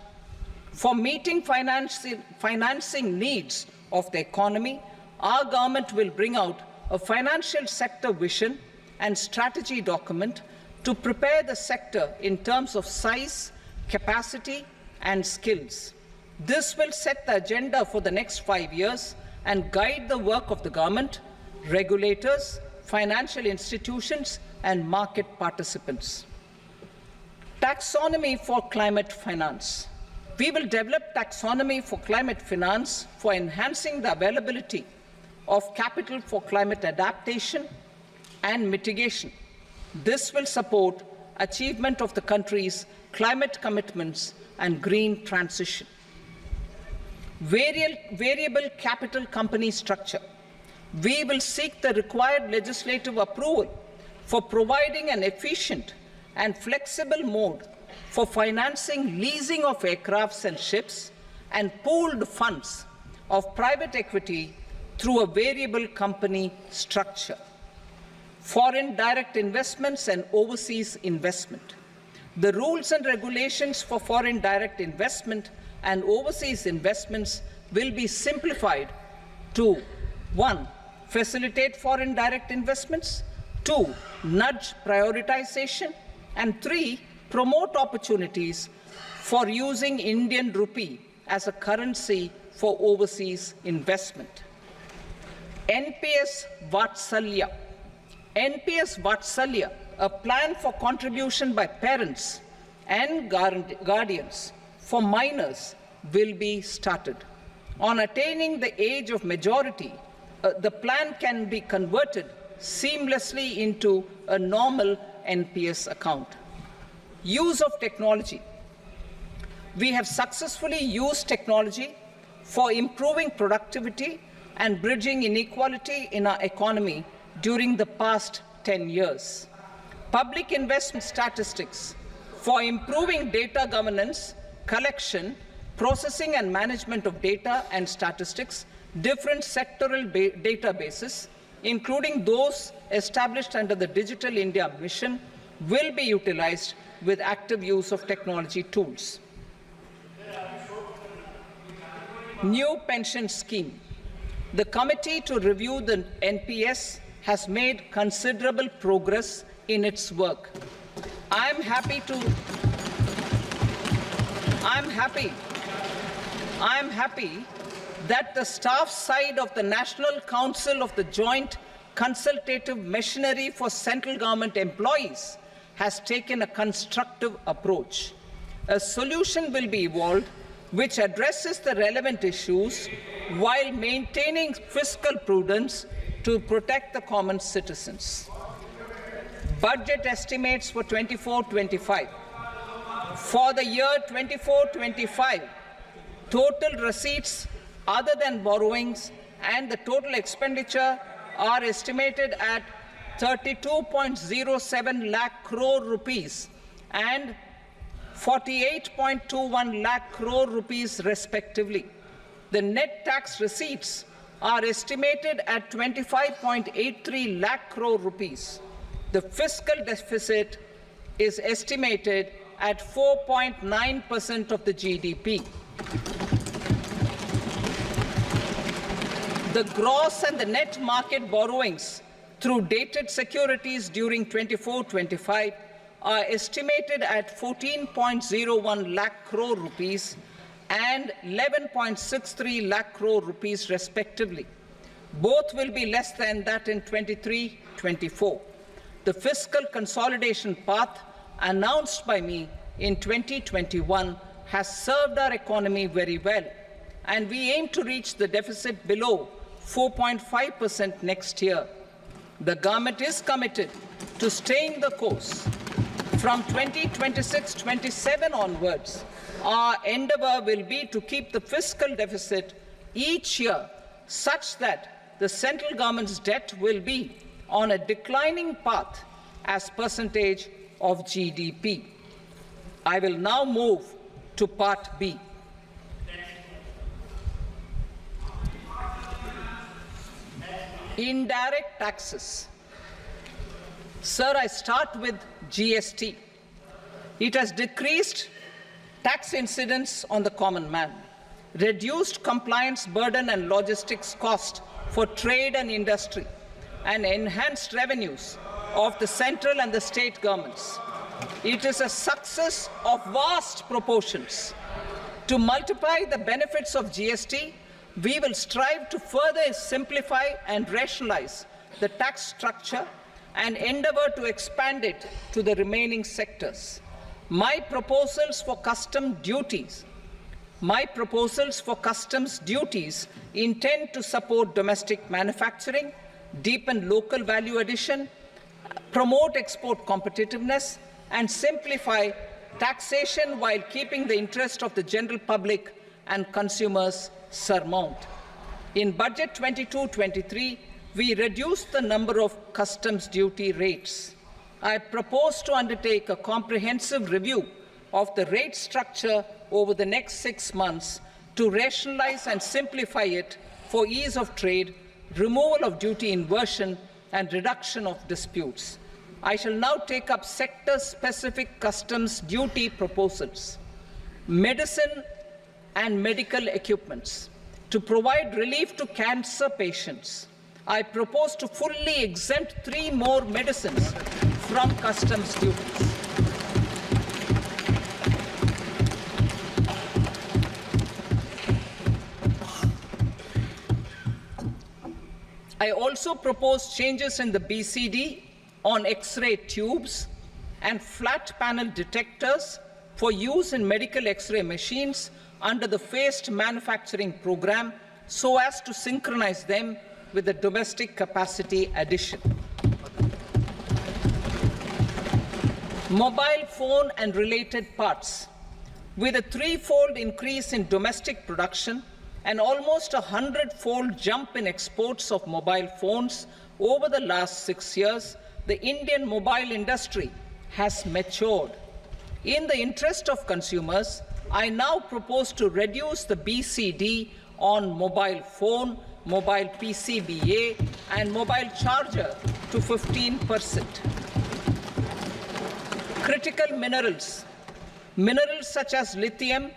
For meeting financing needs of the economy, our government will bring out a financial sector vision and strategy document to prepare the sector in terms of size, capacity, and skills. This will set the agenda for the next 5 years and guide the work of the government, regulators, financial institutions, and market participants. Taxonomy for climate finance. We will develop taxonomy for climate finance for enhancing the availability of capital for climate adaptation and mitigation. This will support achievement of the country's climate commitments and green transition. Variable capital company structure. We will seek the required legislative approval for providing an efficient and flexible mode for financing leasing of aircrafts and ships and pooled funds of private equity through a variable company structure. Foreign direct investments and overseas investment. The rules and regulations for foreign direct investment and overseas investments will be simplified to 1. Facilitate foreign direct investments, 2. 2, nudge prioritization. And 3, promote opportunities for using Indian rupee as a currency for overseas investment. NPS Vatsalya. NPS Vatsalya, a plan for contribution by parents and guardians for minors, will be started. On attaining the age of majority, the plan can be converted seamlessly into a normal NPS account. Use of technology. We have successfully used technology for improving productivity and bridging inequality in our economy during the past 10 years. Public investment statistics for improving data governance, collection, processing and management of data and statistics, different sectoral databases, including those established under the Digital India Mission, will be utilized with active use of technology tools. New pension scheme. The committee to review the NPS has made considerable progress in its work. I'm happy that the staff side of the National Council of the Joint Consultative Machinery for Central Government Employees has taken a constructive approach. A solution will be evolved which addresses the relevant issues while maintaining fiscal prudence to protect the common citizens. Budget estimates for 24-25. For the year 24-25, total receipts other than borrowings and the total expenditure are estimated at 32.07 lakh crore rupees and 48.21 lakh crore rupees respectively. The net tax receipts are estimated at 25.83 lakh crore rupees. The fiscal deficit is estimated at 4.9% of the GDP. The gross and the net market borrowings through dated securities during 24-25 are estimated at 14.01 lakh crore rupees and 11.63 lakh crore rupees respectively. Both will be less than that in 23-24. The fiscal consolidation path announced by me in 2021 has served our economy very well, and we aim to reach the deficit below 4.5% next year. The government is committed to staying the course. From 2026-27 onwards, our endeavor will be to keep the fiscal deficit each year such that the central government's debt will be on a declining path as percentage of GDP. I will now move to Part B. Indirect taxes. Sir, I start with GST. It has decreased tax incidence on the common man, reduced compliance burden and logistics cost for trade and industry, and enhanced revenues of the central and the state governments. It is a success of vast proportions. To multiply the benefits of GST, we will strive to further simplify and rationalize the tax structure and endeavor to expand it to the remaining sectors. My proposals for customs duties intend to support domestic manufacturing, deepen local value addition, promote export competitiveness, and simplify taxation while keeping the interest of the general public and consumers surmount. In Budget 22-23, we reduced the number of customs duty rates. I propose to undertake a comprehensive review of the rate structure over the next 6 months to rationalize and simplify it for ease of trade, removal of duty inversion, and reduction of disputes. I shall now take up sector-specific customs duty proposals. Medicine and medical equipments. To provide relief to cancer patients, I propose to fully exempt 3 more medicines from customs duties. I also propose changes in the BCD on X-ray tubes and flat panel detectors for use in medical X-ray machines under the phased manufacturing program so as to synchronize them with the domestic capacity addition. Mobile phone and related parts. With a 3-fold increase in domestic production and almost a 100-fold jump in exports of mobile phones over the last 6 years, the Indian mobile industry has matured. In the interest of consumers, I now propose to reduce the BCD on mobile phone, mobile PCBA, and mobile charger to 15%. Critical minerals. Minerals such as lithium,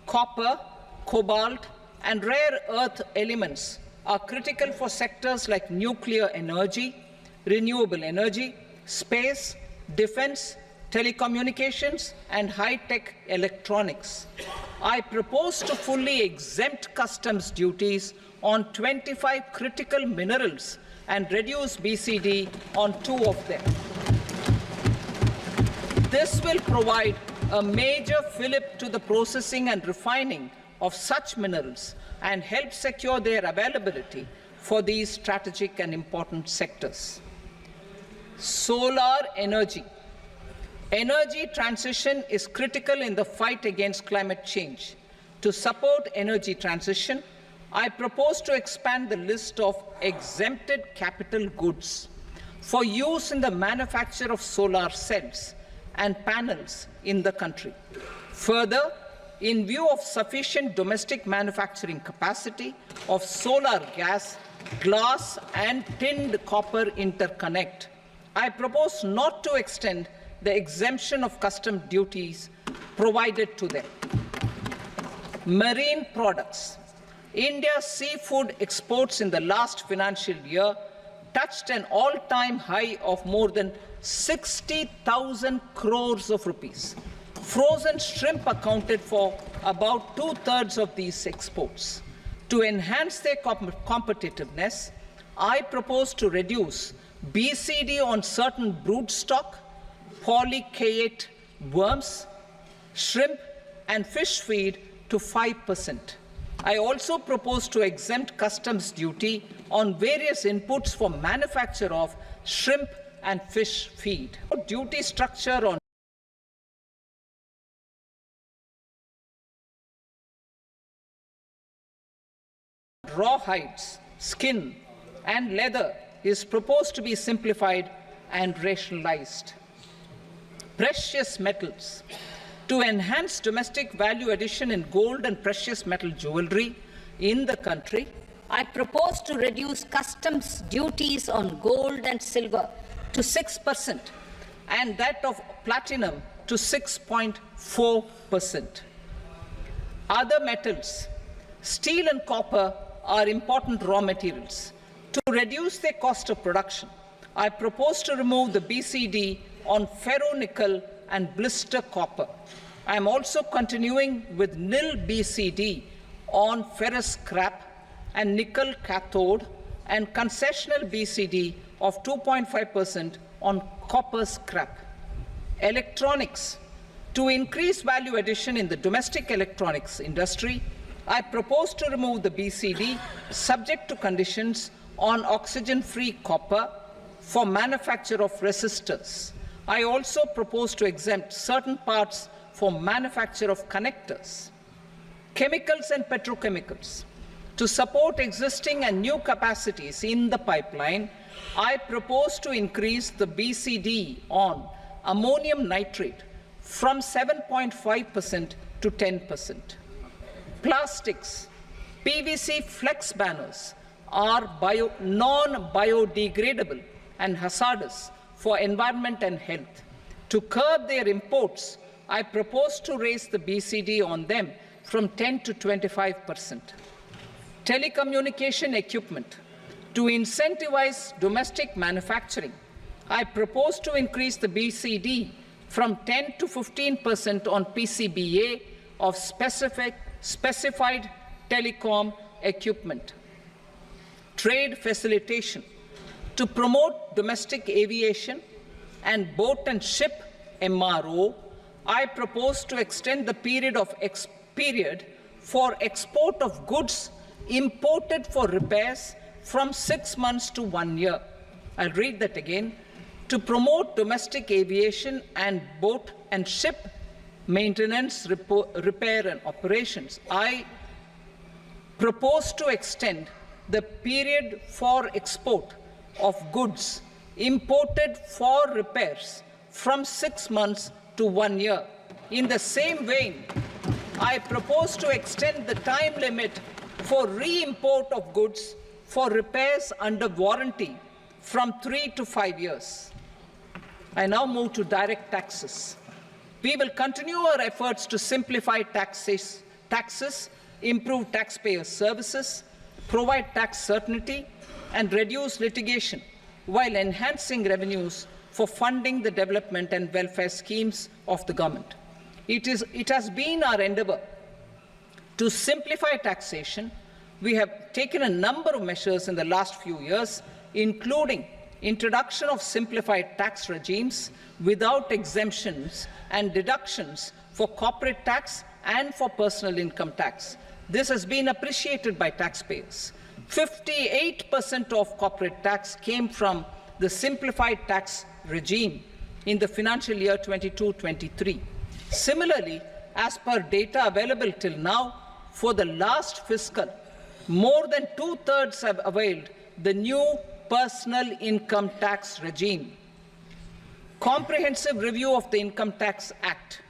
copper, cobalt, and rare earth elements are critical for sectors like nuclear energy, renewable energy, space, defense, telecommunications, and high-tech electronics. I propose to fully exempt customs duties on 25 critical minerals and reduce BCD on 2 of them. This will provide a major fillip to the processing and refining of such minerals and help secure their availability for these strategic and important sectors. Solar energy. Energy transition is critical in the fight against climate change. To support energy transition, I propose to expand the list of exempted capital goods for use in the manufacture of solar cells and panels in the country. Further, in view of sufficient domestic manufacturing capacity of solar gas, glass, and tinned copper interconnect, I propose not to extend the exemption of custom duties provided to them. Marine products. India's seafood exports in the last financial year touched an all-time high of more than 60,000 crores of rupees. Frozen shrimp accounted for about 2/3 of these exports. To enhance their competitiveness, I propose to reduce BCD on certain broodstock, polychaete worms, shrimp, and fish feed to 5%. I also propose to exempt customs duty on various inputs for manufacture of shrimp and fish feed. Duty structure on raw hides, skin, and leather is proposed to be simplified and rationalized. Precious metals. To enhance domestic value addition in gold and precious metal jewelry in the country, I propose to reduce customs duties on gold and silver to 6% and that of platinum to 6.4%. Other metals, steel and copper, are important raw materials. To reduce their cost of production, I propose to remove the BCD on ferronickel and blister copper. I am also continuing with nil BCD on ferrous scrap and nickel cathode and concessional BCD of 2.5% on copper scrap. Electronics. To increase value addition in the domestic electronics industry, I propose to remove the BCD subject to conditions on oxygen-free copper for manufacture of resistors. I also propose to exempt certain parts for manufacture of connectors. Chemicals and petrochemicals. To support existing and new capacities in the pipeline, I propose to increase the BCD on ammonium nitrate from 7.5% to 10%. Plastics. PVC flex banners are non-biodegradable and hazardous for environment and health. To curb their imports, I propose to raise the BCD on them from 10 to 25%. Telecommunication equipment. To incentivize domestic manufacturing, I propose to increase the BCD from 10 to 15% on PCBA of specified telecom equipment. Trade facilitation. To promote domestic aviation and boat and ship MRO, I propose to extend the period for export of goods imported for repairs from 6 months to 1 year. I'll read that again. To promote domestic aviation and boat and ship maintenance, repair and operations, I propose to extend the period for export of goods imported for repairs from 6 months to 1 year. In the same vein, I propose to extend the time limit for re-import of goods for repairs under warranty from 3 to 5 years. I now move to direct taxes. We will continue our efforts to simplify taxes, improve taxpayer services, provide tax certainty, and reduce litigation while enhancing revenues for funding the development and welfare schemes of the government. It has been our endeavor to simplify taxation. We have taken a number of measures in the last few years, including introduction of simplified tax regimes without exemptions and deductions for corporate tax and for personal income tax. This has been appreciated by taxpayers. 58% of corporate tax came from the simplified tax regime in the financial year 22-23. Similarly, as per data available till now, for the last fiscal, more than 2/3 have availed the new personal income tax regime. Comprehensive review of the Income Tax Act.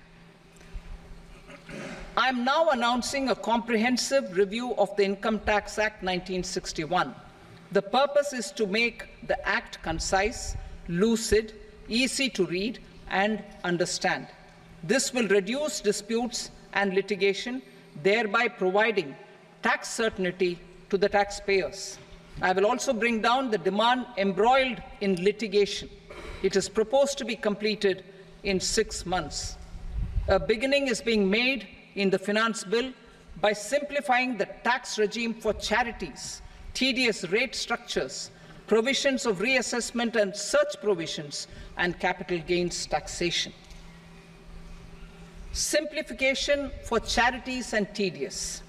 I am now announcing a comprehensive review of the Income Tax Act 1961. The purpose is to make the Act concise, lucid, easy to read and understand. This will reduce disputes and litigation, thereby providing tax certainty to the taxpayers. I will also bring down the demand embroiled in litigation. It is proposed to be completed in 6 months. A beginning is being made in the Finance Bill by simplifying the tax regime for charities, tedious rate structures, provisions of reassessment and such provisions, and capital gains taxation. Simplification for charities and tedious.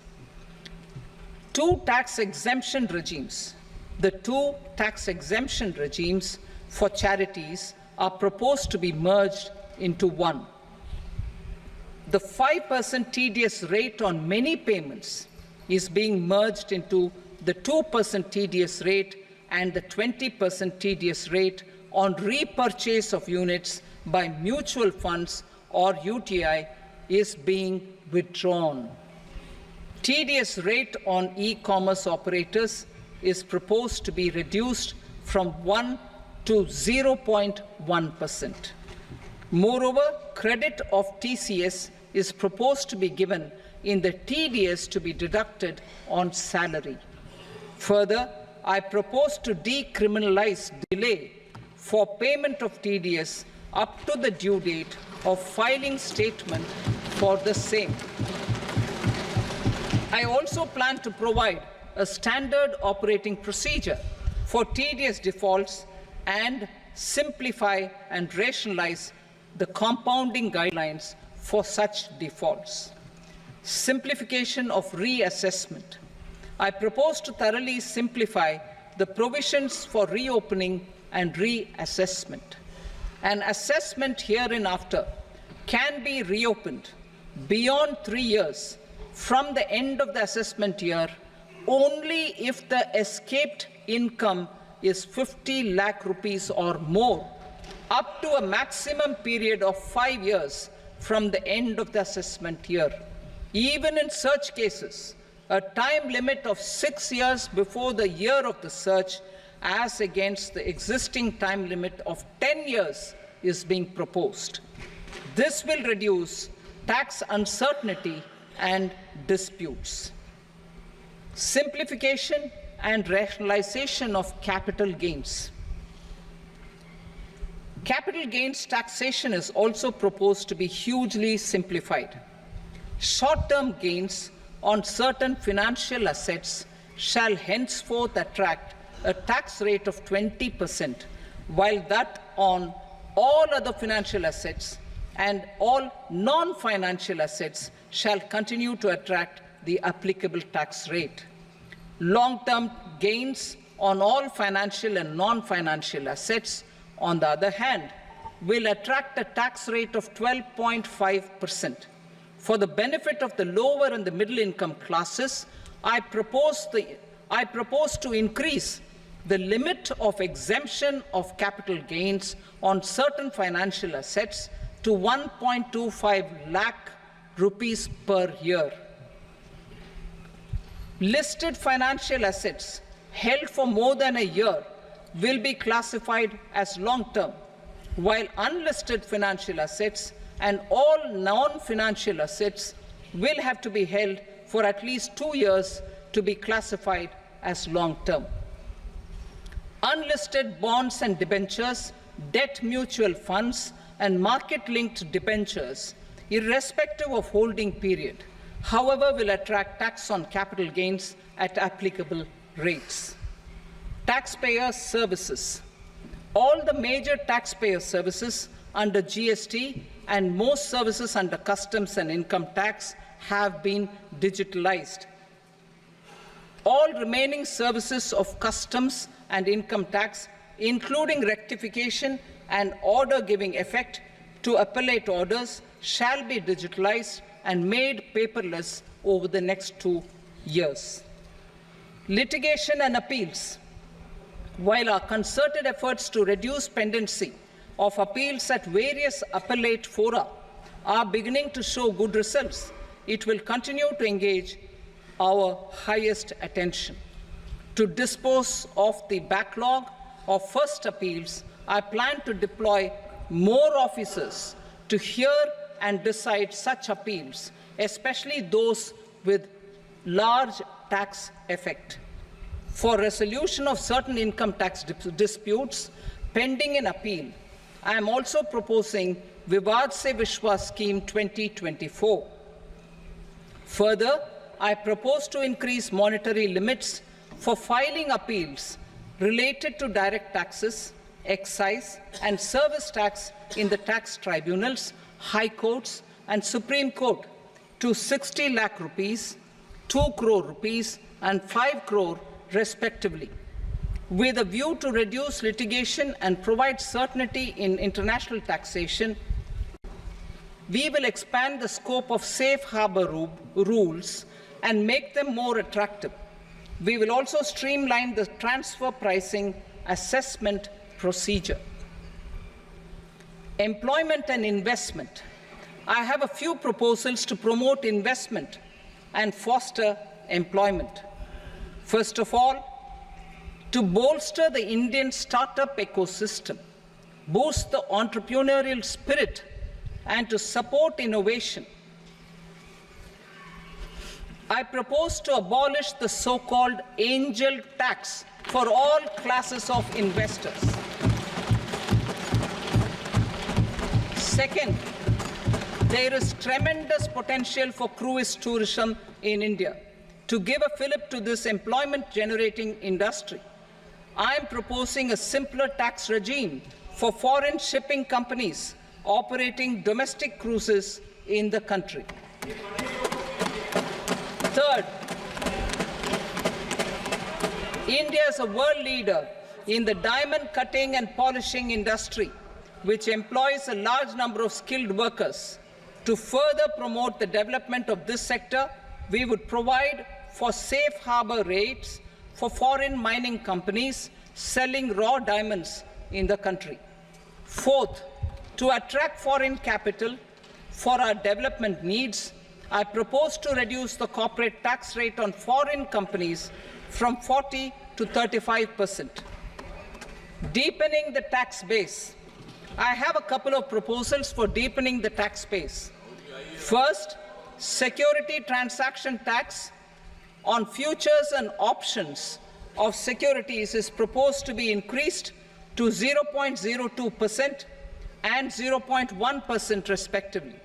Two tax exemption regimes. The two tax exemption regimes for charities are proposed to be merged into one. The 5% tedious rate on many payments is being merged into the 2% tedious rate, and the 20% tedious rate on repurchase of units by mutual funds or UTI is being withdrawn. Tedious rate on e-commerce operators is proposed to be reduced from 1 to 0.1%. Moreover, credit of TCS is proposed to be given in the TDS to be deducted on salary. Further, I propose to decriminalize delay for payment of TDS up to the due date of filing statement for the same. I also plan to provide a standard operating procedure for TDS defaults and simplify and rationalize the compounding guidelines for such defaults. Simplification of reassessment. I propose to thoroughly simplify the provisions for reopening and reassessment. An assessment hereinafter can be reopened beyond 3 years from the end of the assessment year only if the escaped income is 50 lakh rupees or more, up to a maximum period of 5 years from the end of the assessment year. Even in such cases, a time limit of 6 years before the year of the search, as against the existing time limit of 10 years, is being proposed. This will reduce tax uncertainty and disputes. Simplification and rationalization of capital gains. Capital gains taxation is also proposed to be hugely simplified. Short-term gains on certain financial assets shall henceforth attract a tax rate of 20%, while that on all other financial assets and all non-financial assets shall continue to attract the applicable tax rate. Long-term gains on all financial and non-financial assets, on the other hand, will attract a tax rate of 12.5%. For the benefit of the lower and the middle income classes, I propose to increase the limit of exemption of capital gains on certain financial assets to 1.25 lakh rupees per year. Listed financial assets held for more than a year will be classified as long-term, while unlisted financial assets and all non-financial assets will have to be held for at least 2 years to be classified as long-term. Unlisted bonds and debentures, debt mutual funds, and market-linked debentures, irrespective of holding period, however, will attract tax on capital gains at applicable rates. Taxpayer services. All the major taxpayer services under GST and most services under customs and income tax have been digitalized. All remaining services of customs and income tax, including rectification and order giving effect to appellate orders, shall be digitalized and made paperless over the next 2 years. Litigation and appeals. While our concerted efforts to reduce pendency of appeals at various appellate fora are beginning to show good results, it will continue to engage our highest attention. To dispose of the backlog of first appeals, I plan to deploy more officers to hear and decide such appeals, especially those with large tax effect. For resolution of certain income tax disputes pending in appeal, I am also proposing Vivad Se Vishwas Scheme 2024. Further, I propose to increase monetary limits for filing appeals related to direct taxes, excise, and service tax in the tax tribunals, high courts, and Supreme Court to 60 lakh rupees, 2 crore rupees, and 5 crore respectively, with a view to reduce litigation and provide certainty in international taxation. We will expand the scope of safe harbor rules and make them more attractive. We will also streamline the transfer pricing assessment procedure. Employment and investment. I have a few proposals to promote investment and foster employment. First of all, to bolster the Indian startup ecosystem, boost the entrepreneurial spirit, and to support innovation, I propose to abolish the so-called angel tax for all classes of investors. Second, there is tremendous potential for cruise tourism in India. To give a fillip to this employment-generating industry, I am proposing a simpler tax regime for foreign shipping companies operating domestic cruises in the country. Third, India is a world leader in the diamond cutting and polishing industry, which employs a large number of skilled workers. To further promote the development of this sector, we would provide for safe harbor rates for foreign mining companies selling raw diamonds in the country. Fourth, to attract foreign capital for our development needs, I propose to reduce the corporate tax rate on foreign companies from 40 to 35%. Deepening the tax base. I have a couple of proposals for deepening the tax base. First, security transaction tax on futures and options of securities is proposed to be increased to 0.02% and 0.1% respectively.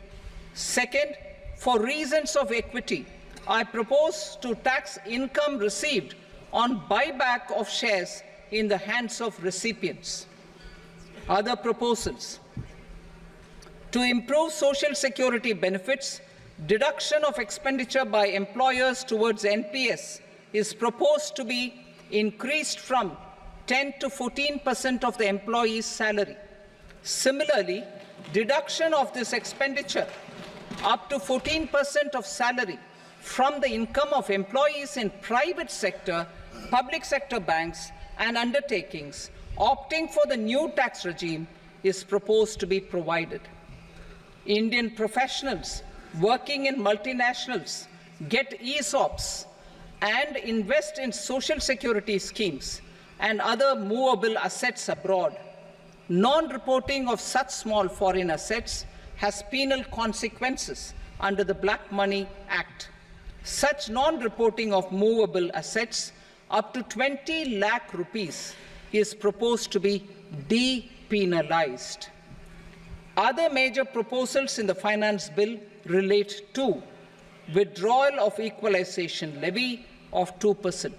Second, for reasons of equity, I propose to tax income received on buyback of shares in the hands of recipients. Other proposals: to improve social security benefits, deduction of expenditure by employers towards NPS is proposed to be increased from 10 to 14% of the employee's salary. Similarly, deduction of this expenditure up to 14% of salary from the income of employees in private sector, public sector banks and undertakings opting for the new tax regime is proposed to be provided. Indian professionals working in multinationals get ESOPs and invest in social security schemes and other movable assets abroad. Non-reporting of such small foreign assets has penal consequences under the Black Money Act. Such non-reporting of movable assets up to 20 lakh rupees is proposed to be depenalized. Other major proposals in the finance bill relate to withdrawal of equalization levy of 2%,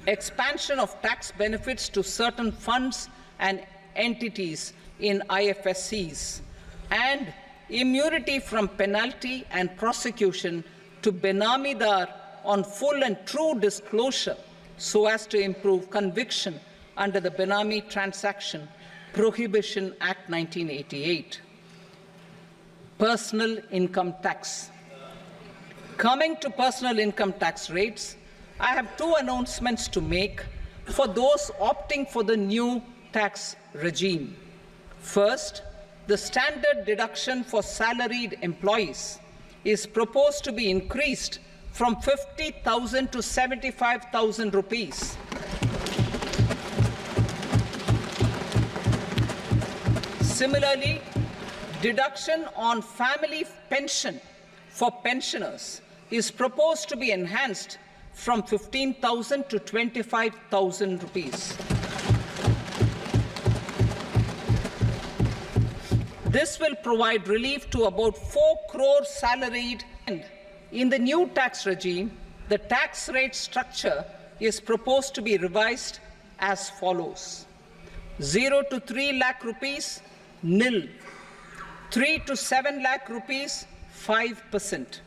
expansion of tax benefits to certain funds and entities in IFSCs, and immunity from penalty and prosecution to Benamidar on full and true disclosure so as to improve conviction under the Benami Transaction Prohibition Act 1988. Personal income tax. Coming to personal income tax rates, I have two announcements to make for those opting for the new tax regime. First, the standard deduction for salaried employees is proposed to be increased from 50,000 to 75,000 rupees. Similarly, deduction on family pension for pensioners is proposed to be enhanced from 15,000 to 25,000 rupees. This will provide relief to about 4 crore salaried. In the new tax regime, the tax rate structure is proposed to be revised as follows: 0 to 3 lakh rupees, nil; 3 to 7 lakh rupees, 5%;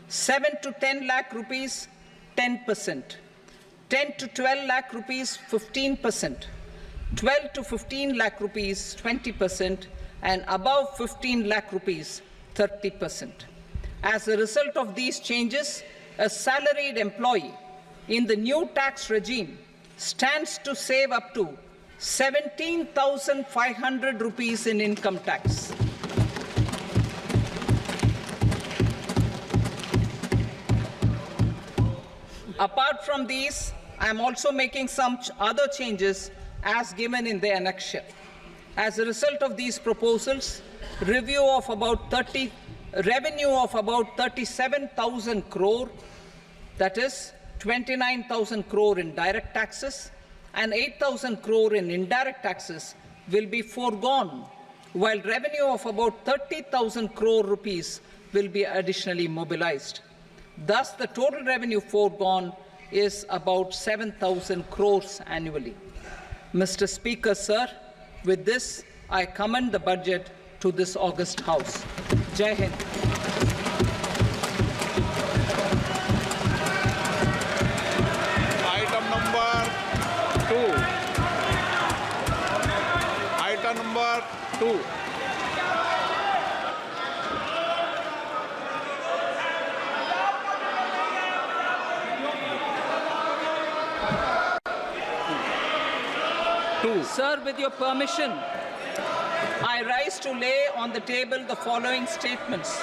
7 to 10 lakh rupees, 10%; 10 to 12 lakh rupees, 15%; 12 to 15 lakh rupees, 20%; and above 15 lakh rupees, 30%. As a result of these changes, a salaried employee in the new tax regime stands to save up to 17,500 rupees in income tax. Apart from these, I am also making some other changes as given in the annexure. As a result of these proposals, revenue of about 37,000 crore, that is 29,000 crore in direct taxes and 8,000 crore in indirect taxes, will be foregone, while revenue of about 30,000 crore rupees will be additionally mobilized. Thus, the total revenue foregone is about 7,000 crores annually. Mr. Speaker, sir, with this, I commend the budget to this august House. Jai Hind. Item number 2. Item number 2. Sir, with your permission, I rise to lay on the table the following statements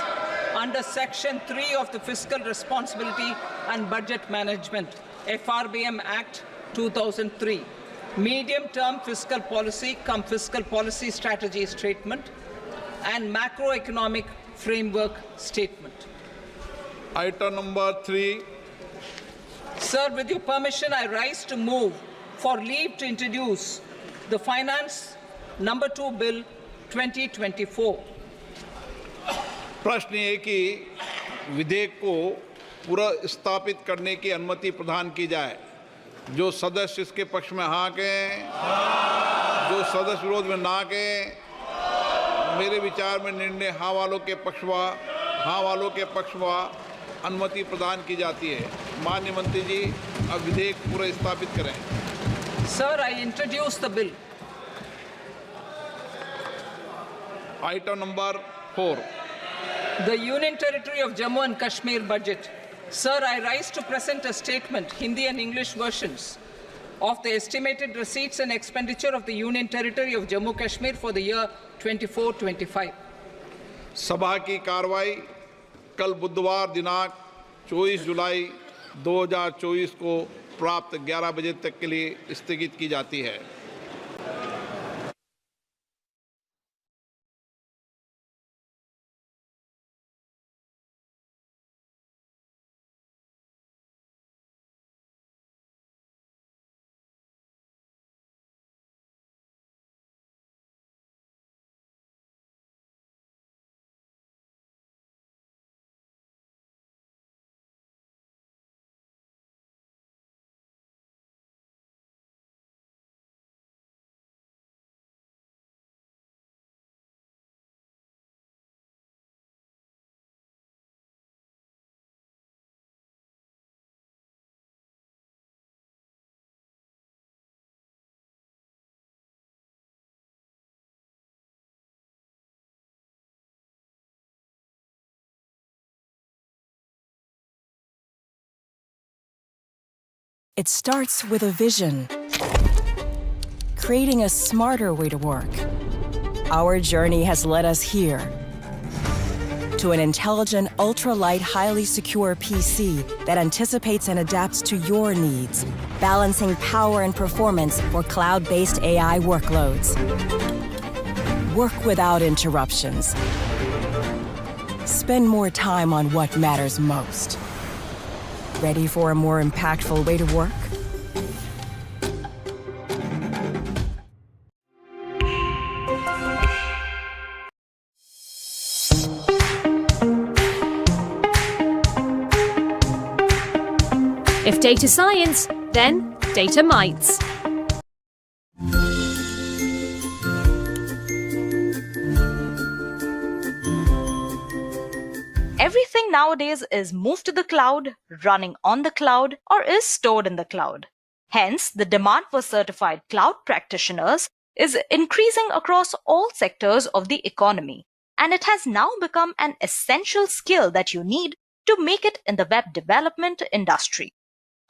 under Section 3 of the Fiscal Responsibility and Budget Management, FRBM Act 2003, Medium-Term Fiscal Policy cum Fiscal Policy Strategy Statement, and Macroeconomic Framework Statement. Item number 3. Sir, with your permission, I rise to move for leave to introduce the Finance Number 2 Bill 2024. प्रश्न ये कि विधेयक को पुनर्स्थापित करने की अनुमति प्रदान की जाए। जो सदस्य इसके पक्ष में हाँ कहें, जो सदस्य विरोध में ना कहें। मेरे विचार में निर्णय हाँ वालों के पक्ष में अनुमति प्रदान की जाती है। माननीय मंत्री जी, अब विधेयक पुनर्स्थापित करें। Sir, I introduce the bill. Item number 4, The Union Territory of Jammu and Kashmir budget. Sir, I rise to present a statement, Hindi and English versions, of the estimated receipts and expenditure of the Union Territory of Jammu Kashmir for the year 24-25. सभा की कार्रवाई कल बुधवार दिनांक 24 जुलाई 2024 को प्राप्त 11 बजे तक के लिए स्थगित की जाती है। It starts with a vision, creating a smarter way to work. Our journey has led us here, to an intelligent, ultra-light, highly secure PC that anticipates and adapts to your needs, balancing power and performance for cloud-based AI workloads. Work without interruptions. Spend more time on what matters most. Ready for a more impactful way to work? If data science, then data mites. Everything nowadays is moved to the cloud, running on the cloud, or is stored in the cloud. Hence, the demand for certified cloud practitioners is increasing across all sectors of the economy, and it has now become an essential skill that you need to make it in the web development industry.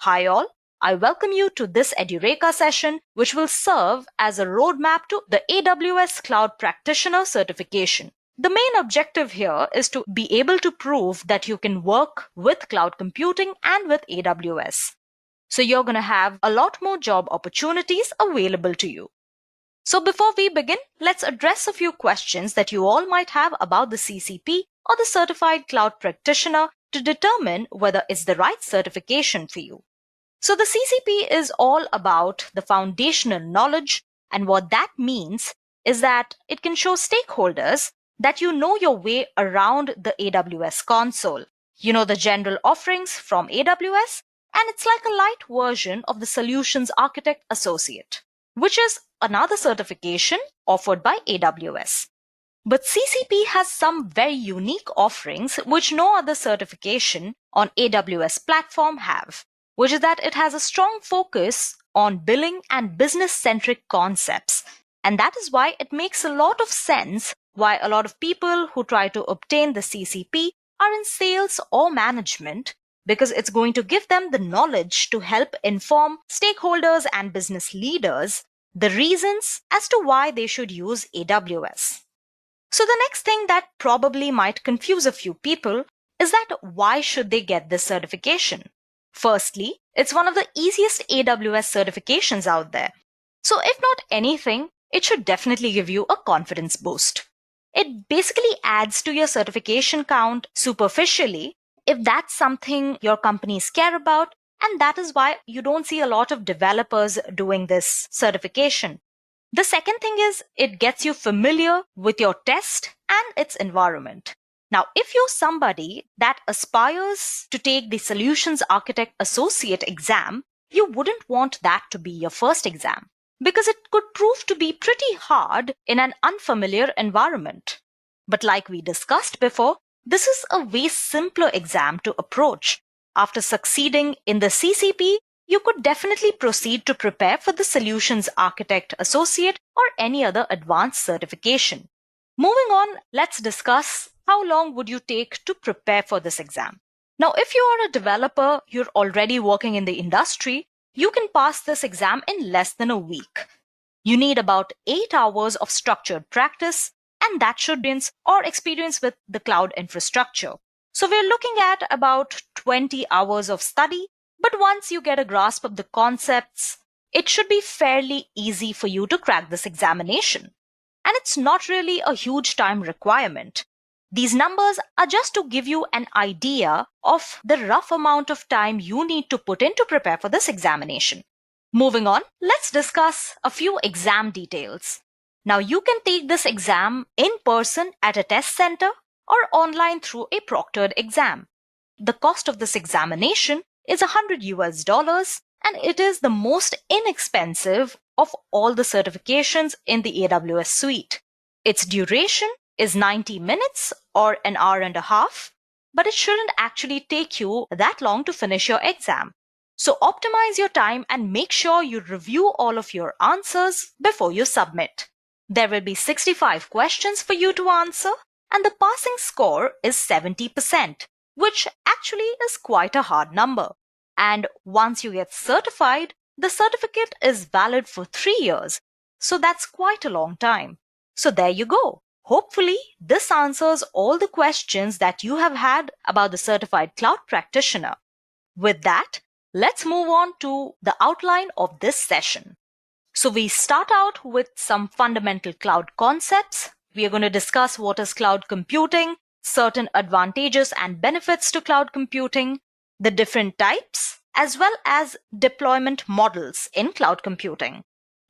Hi all, I welcome you to this EduReka session, which will serve as a roadmap to the AWS Cloud Practitioner certification. The main objective here is to be able to prove that you can work with cloud computing and with AWS. So you're going to have a lot more job opportunities available to you. So before we begin, let's address a few questions that you all might have about the CCP or the Certified Cloud Practitioner to determine whether it's the right certification for you. So the CCP is all about the foundational knowledge, and what that means is that it can show stakeholders that you know your way around the AWS console. You know the general offerings from AWS, and it's like a light version of the Solutions Architect Associate, which is another certification offered by AWS. But CCP has some very unique offerings which no other certification on AWS platform have, which is that it has a strong focus on billing and business-centric concepts. And that is why it makes a lot of sense why a lot of people who try to obtain the CCP are in sales or management, because it's going to give them the knowledge to help inform stakeholders and business leaders the reasons as to why they should use AWS. So the next thing that probably might confuse a few people is that why should they get this certification? Firstly, it's one of the easiest AWS certifications out there. So if not anything, it should definitely give you a confidence boost. It basically adds to your certification count superficially if that's something your companies care about, and that is why you don't see a lot of developers doing this certification. The second thing is it gets you familiar with your test and its environment. Now, if you're somebody that aspires to take the Solutions Architect Associate exam, you wouldn't want that to be your first exam because it could prove to be pretty hard in an unfamiliar environment. But like we discussed before, this is a way simpler exam to approach. After succeeding in the CCP, you could definitely proceed to prepare for the Solutions Architect Associate or any other advanced certification. Moving on, let's discuss how long would you take to prepare for this exam. Now, if you are a developer, you're already working in the industry, you can pass this exam in less than a week. You need about 8 hours of structured practice, and that should be or experience with the cloud infrastructure. So we're looking at about 20 hours of study, but once you get a grasp of the concepts, it should be fairly easy for you to crack this examination. And it's not really a huge time requirement. These numbers are just to give you an idea of the rough amount of time you need to put in to prepare for this examination. Moving on, let's discuss a few exam details. Now, you can take this exam in person at a test center or online through a proctored exam. The cost of this examination is $100 and it is the most inexpensive of all the certifications in the AWS suite. Its duration is 90 minutes or an hour and a half, but it shouldn't actually take you that long to finish your exam. So optimize your time and make sure you review all of your answers before you submit. There will be 65 questions for you to answer, and the passing score is 70%, which actually is quite a hard number. And once you get certified, the certificate is valid for 3 years. So that's quite a long time. So there you go. Hopefully, this answers all the questions that you have had about the Certified Cloud Practitioner. With that, let's move on to the outline of this session. So we start out with some fundamental cloud concepts. We are going to discuss what is cloud computing, certain advantages and benefits to cloud computing, the different types, as well as deployment models in cloud computing.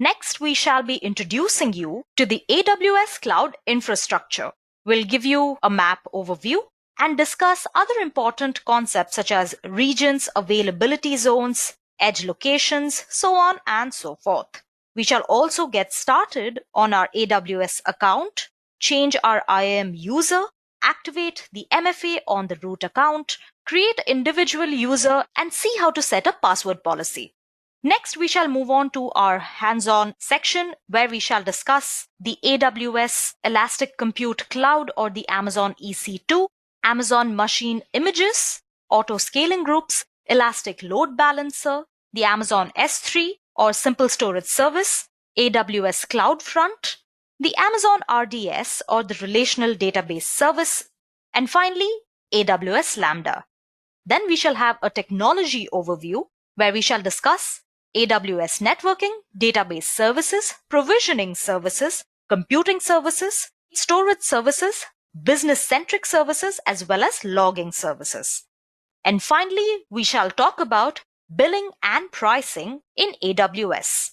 Next, we shall be introducing you to the AWS Cloud Infrastructure. We'll give you a map overview and discuss other important concepts such as regions, availability zones, edge locations, so on and so forth. We shall also get started on our AWS account, change our IAM user, activate the MFA on the root account, create individual user, and see how to set a password policy. Next, we shall move on to our hands-on section where we shall discuss the AWS Elastic Compute Cloud or the Amazon EC2, Amazon Machine Images, Auto Scaling Groups, Elastic Load Balancer, the Amazon S3 or Simple Storage Service, AWS CloudFront, the Amazon RDS or the Relational Database Service, and finally, AWS Lambda. Then we shall have a technology overview where we shall discuss AWS networking, database services, provisioning services, computing services, storage services, business-centric services, as well as logging services. And finally, we shall talk about billing and pricing in AWS,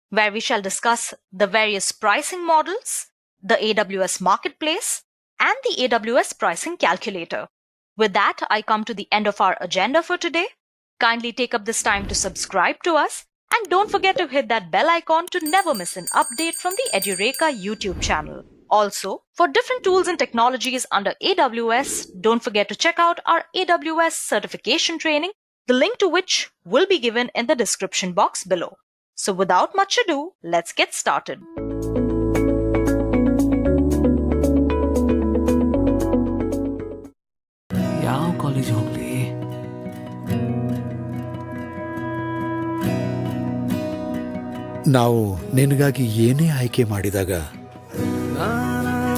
where we shall discuss the various pricing models, the AWS Marketplace, and the AWS Pricing Calculator. With that, I come to the end of our agenda for today. Kindly take up this time to subscribe to us and don't forget to hit that bell icon to never miss an update from the Edureka YouTube channel. Also, for different tools and technologies under AWS, don't forget to check out our AWS certification training, the link to which will be given in the description box below. So without much ado, let's get started. ಯಾವ college ಹೋಗ್ಲಿ? ನಾವು ನಿನಗಾಗಿ ಏನೇ ಆಯ್ಕೆ ಮಾಡಿದಾಗ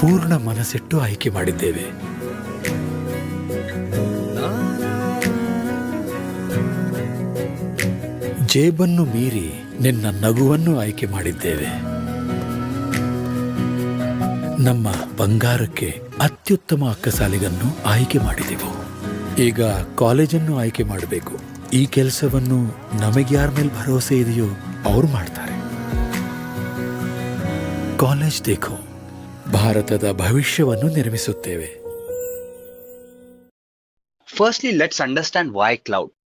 ಪೂರ್ಣ ಮನಸ್ಸಿಟ್ಟು ಆಯ್ಕೆ ಮಾಡಿದ್ದೇವೆ. ಜೇಬನ್ನು ಮೀರಿ ನಿನ್ನ ನಗುವನ್ನು ಆಯ್ಕೆ ಮಾಡಿದ್ದೇವೆ. ನಮ್ಮ ಬಂಗಾರಕ್ಕೆ ಅತ್ಯುತ್ತಮ ಅಕ್ಕಸಾಲಿಗನ್ನು ಆಯ್ಕೆ ಮಾಡಿದೆವು. ಈಗ ಕಾಲೇಜನ್ನು ಆಯ್ಕೆ ಮಾಡಬೇಕು. ಈ ಕೆಲಸವನ್ನು ನಮಗೆ ಯಾರ ಮೇಲೆ ಭರವಸೆ ಇದೆಯೋ ಅವ್ರು ಮಾಡ್ತಾರೆ. ಕಾಲೇಜ್ ದೇಖೋ, ಭಾರತದ ಭವಿಷ್ಯವನ್ನು ನಿರ್ಮಿಸುತ್ತೇವೆ. Firstly, let's understand why cloud.